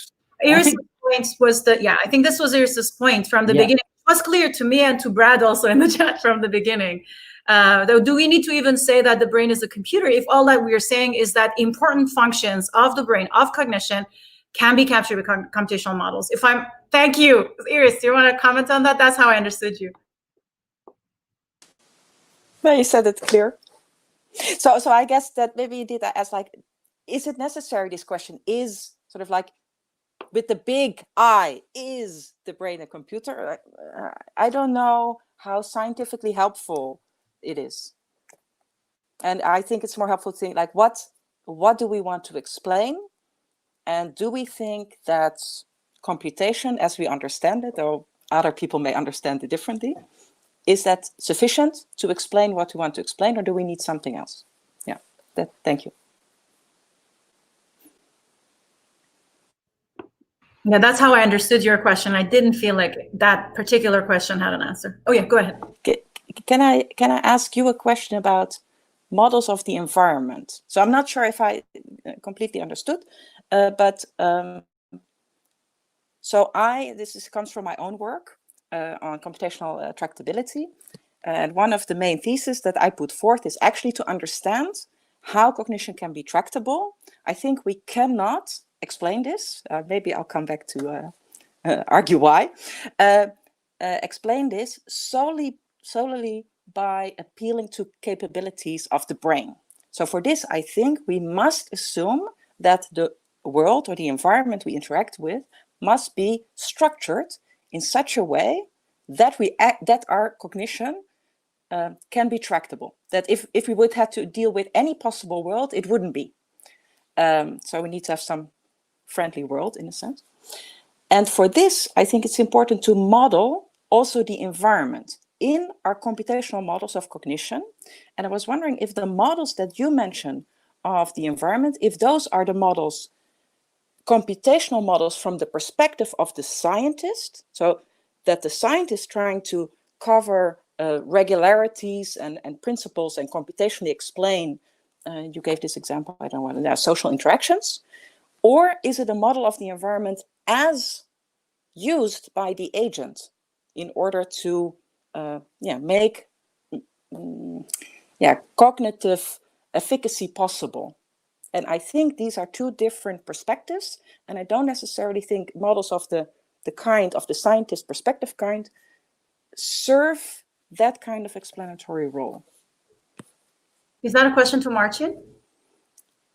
S1: Iris' point was I think this was Iris' point from the beginning. It was clear to me and to Brad also in the chat from the beginning. Though, do we need to even say that the brain is a computer if all that we are saying is that important functions of the brain, of cognition, can be captured with computational models? Thank you. Iris, do you want to comment on that? That's how I understood you.
S7: Well, you said it clear. So I guess that maybe you did ask, like, is it necessary, this question is sort of like with the big I, is the brain a computer? I don't know how scientifically helpful it is. And I think it's more helpful to think, like, what do we want to explain? And do we think that computation, as we understand it, though other people may understand it differently, is that sufficient to explain what we want to explain, or do we need something else? Yeah, thank you.
S1: Yeah, that's how I understood your question. I didn't feel like that particular question had an answer. Oh yeah, go ahead.
S7: Can I ask you a question about models of the environment? So I'm not sure if I completely understood, but so this comes from my own work on computational tractability. And one of the main theses that I put forth is actually to understand how cognition can be tractable. I think we cannot explain this. Maybe I'll come back to argue why. Explain this solely by appealing to capabilities of the brain. So for this, I think we must assume that the world or the environment we interact with must be structured in such a way that that our cognition can be tractable. That if we would have to deal with any possible world, it wouldn't be. So we need to have some friendly world in a sense. And for this, I think it's important to model also the environment in our computational models of cognition. And I was wondering if the models that you mentioned of the environment, if those are the models, computational models from the perspective of the scientist, so that the scientist trying to cover regularities and principles and computationally explain, you gave this example, I don't want to, social interactions, or is it a model of the environment as used by the agent in order to make cognitive efficacy possible? And I think these are two different perspectives, and I don't necessarily think models of the kind of the scientist perspective kind serve that kind of explanatory role.
S1: Is that a question to Martin?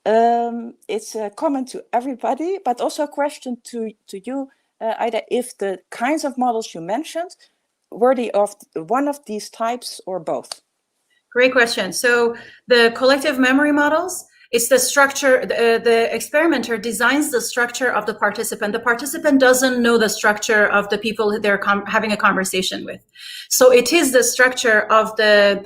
S7: It's a comment to everybody, but also a question to you, Ida, if the kinds of models you mentioned were they of one of these types or both?
S1: Great question. So the collective memory models, it's the structure, the experimenter designs the structure of the participant. The participant doesn't know the structure of the people they're having a conversation with. So it is the structure of the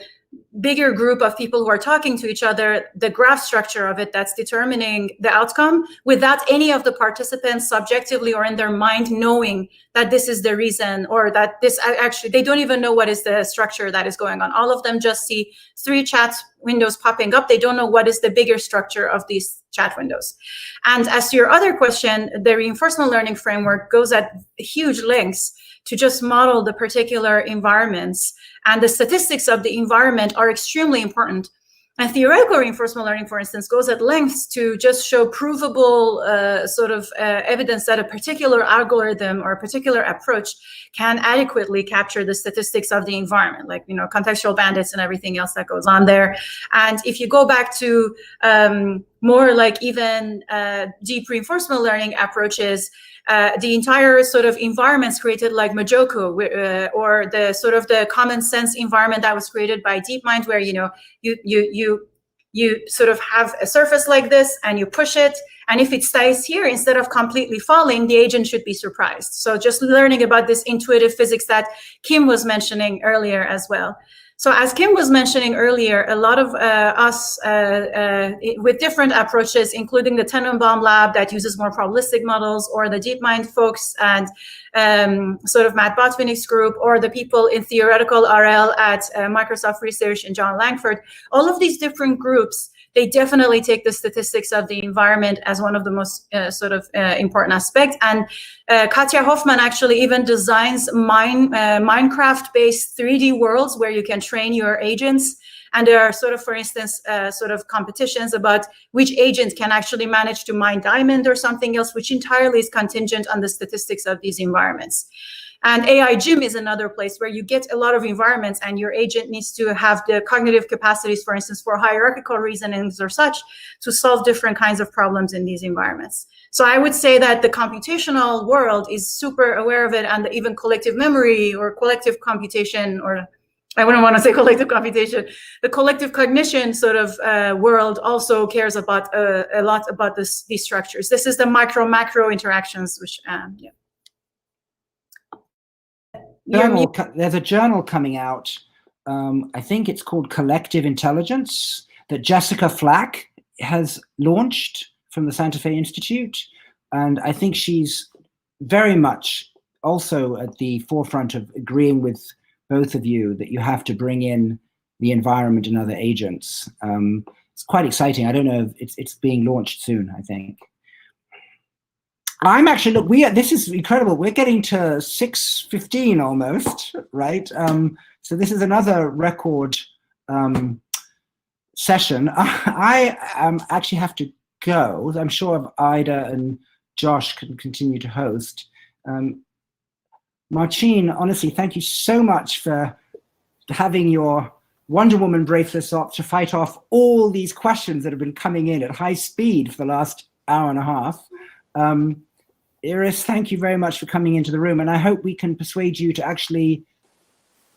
S1: bigger group of people who are talking to each other, the graph structure of it, that's determining the outcome, without any of the participants subjectively or in their mind knowing that this is the reason, or that this actually, they don't even know what is the structure that is going on. All of them just see 3 chat windows popping up. They don't know what is the bigger structure of these chat windows. And as to your other question, the reinforcement learning framework goes at huge lengths to just model the particular environments, and the statistics of the environment are extremely important. And theoretical reinforcement learning, for instance, goes at lengths to just show provable evidence that a particular algorithm or a particular approach can adequately capture the statistics of the environment, like, contextual bandits and everything else that goes on there. And if you go back to more like even deep reinforcement learning approaches, the entire sort of environments created like Majoko, or the sort of the common sense environment that was created by DeepMind, where you sort of have a surface like this and you push it, and if it stays here instead of completely falling, the agent should be surprised. So just learning about this intuitive physics that Kim was mentioning earlier as well. So as Kim was mentioning earlier, a lot of us with different approaches, including the Tenenbaum lab that uses more probabilistic models, or the DeepMind folks and sort of Matt Botvinnik's group, or the people in theoretical RL at Microsoft Research and John Langford, all of these different groups, they definitely take the statistics of the environment as one of the most important aspects. And Katja Hoffman actually even designs Minecraft-based 3D worlds where you can train your agents. And there are sort of, for instance, competitions about which agent can actually manage to mine diamond or something else, which entirely is contingent on the statistics of these environments. And AI Gym is another place where you get a lot of environments and your agent needs to have the cognitive capacities, for instance, for hierarchical reasonings or such, to solve different kinds of problems in these environments. So I would say that the computational world is super aware of it, and even collective memory or collective computation, or I wouldn't want to say collective computation, the collective cognition sort of world also cares about a lot about these structures. This is the macro interactions, which, yeah.
S2: There's a journal coming out, I think it's called Collective Intelligence, that Jessica Flack has launched from the Santa Fe Institute. And I think she's very much also at the forefront of agreeing with both of you that you have to bring in the environment and other agents. It's quite exciting. I don't know if it's being launched soon, I think. I'm actually, look, this is incredible. We're getting to 6:15 almost, right? So this is another record session. I actually have to go. I'm sure Ida and Josh can continue to host. Marcin, honestly, thank you so much for having your Wonder Woman bracelets up to fight off all these questions that have been coming in at high speed for the last hour and a half. Iris, thank you very much for coming into the room, and I hope we can persuade you to actually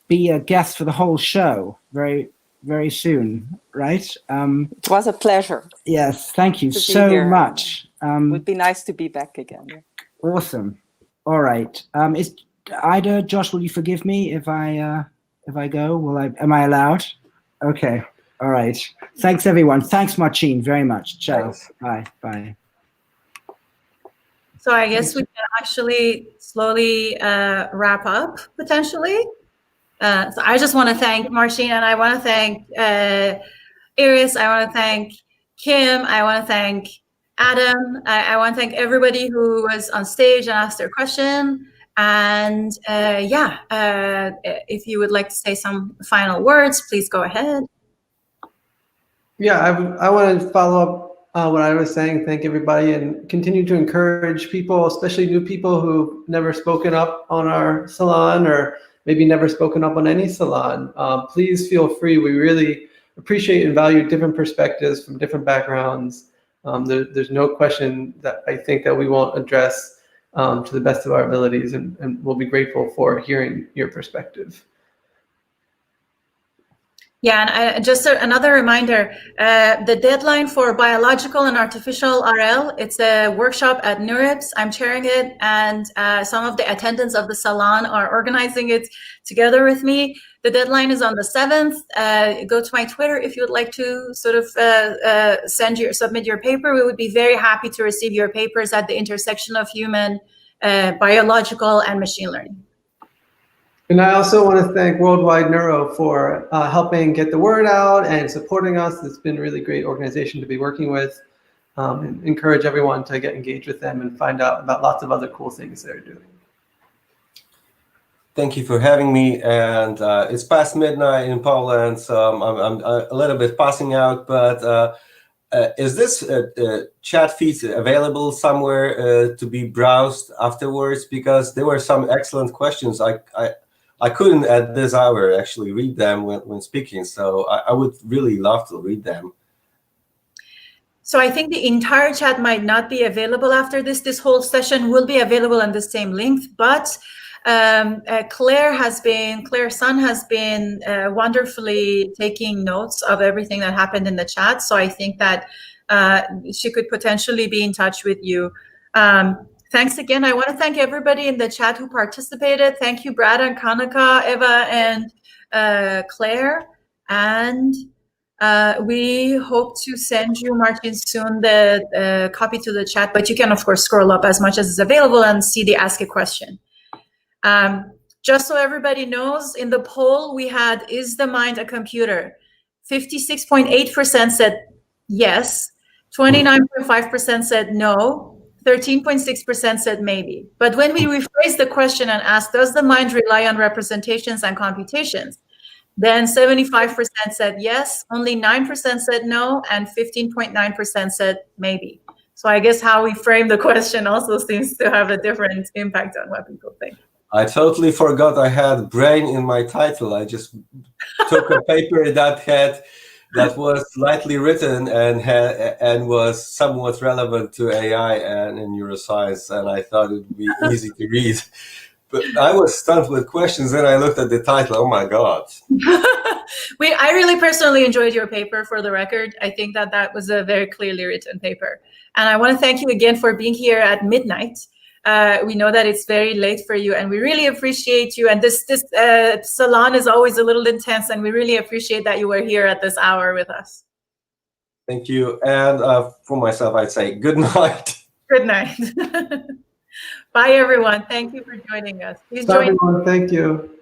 S2: be a guest for the whole show very, very soon, right?
S7: It was a pleasure.
S2: Yes, thank you so much.
S7: It would be nice to be back again.
S2: Awesome. All right. Is Ida, Josh, will you forgive me if I go? Am I allowed? Okay. All right. Thanks, everyone. Thanks, Marcin, very much. Ciao.
S3: Thanks.
S2: Bye. Bye.
S1: So I guess we can actually slowly wrap up, potentially. So I just want to thank Marcin, and I want to thank Iris. I want to thank Kim. I want to thank Adam. I want to thank everybody who was on stage and asked their question. And if you would like to say some final words, please go ahead.
S4: Yeah, I want to follow up what I was saying. Thank everybody, and continue to encourage people, especially new people who've never spoken up on our salon or maybe never spoken up on any salon. Please feel free. We really appreciate and value different perspectives from different backgrounds. There's no question that I think that we won't address to the best of our abilities, and we'll be grateful for hearing your perspective.
S1: Yeah, and just another reminder, the deadline for biological and artificial RL, it's a workshop at Neuro. I'm chairing it, and some of the attendants of the salon are organizing it together with me. The deadline is on the 7th. Go to my Twitter if you would like to sort of submit your paper. We would be very happy to receive your papers at the intersection of human, biological, and machine learning.
S4: And I also want to thank Worldwide Neuro for helping get the word out and supporting us. It's been a really great organization to be working with, and encourage everyone to get engaged with them and find out about lots of other cool things they're doing.
S3: Thank you for having me. And it's past midnight in Poland, so I'm a little bit passing out. But is this chat feed available somewhere to be browsed afterwards? Because there were some excellent questions. I couldn't at this hour actually read them when speaking, so I would really love to read them.
S1: So I think the entire chat might not be available after this. This whole session will be available on the same link, but Claire Sun has been wonderfully taking notes of everything that happened in the chat. So I think that she could potentially be in touch with you. Thanks again. I want to thank everybody in the chat who participated. Thank you, Brad and Kanika, Eva, and Claire. And we hope to send you, Martin, soon the copy to the chat, but you can, of course, scroll up as much as is available and see the Ask a Question. Just so everybody knows, in the poll we had, is the mind a computer? 56.8% said yes, 29.5% said no, 13.6% said maybe. But when we rephrased the question and asked, does the mind rely on representations and computations? Then 75% said yes, only 9% said no, and 15.9% said maybe. So I guess how we frame the question also seems to have a different impact on what people think.
S3: I totally forgot I had brain in my title. I just took a paper that was lightly written and was somewhat relevant to AI and neuroscience, and I thought it would be easy to read. But I was stunned with questions, and I looked at the title. Oh my God!
S1: I really personally enjoyed your paper. For the record, I think that was a very clearly written paper, and I want to thank you again for being here at midnight. We know that it's very late for you, and we really appreciate you. And this salon is always a little intense, and we really appreciate that you were here at this hour with us.
S3: Thank you. And for myself, I'd say good night.
S1: Good night. Bye, everyone. Thank you for joining us. Please
S4: Bye, everyone. Thank you.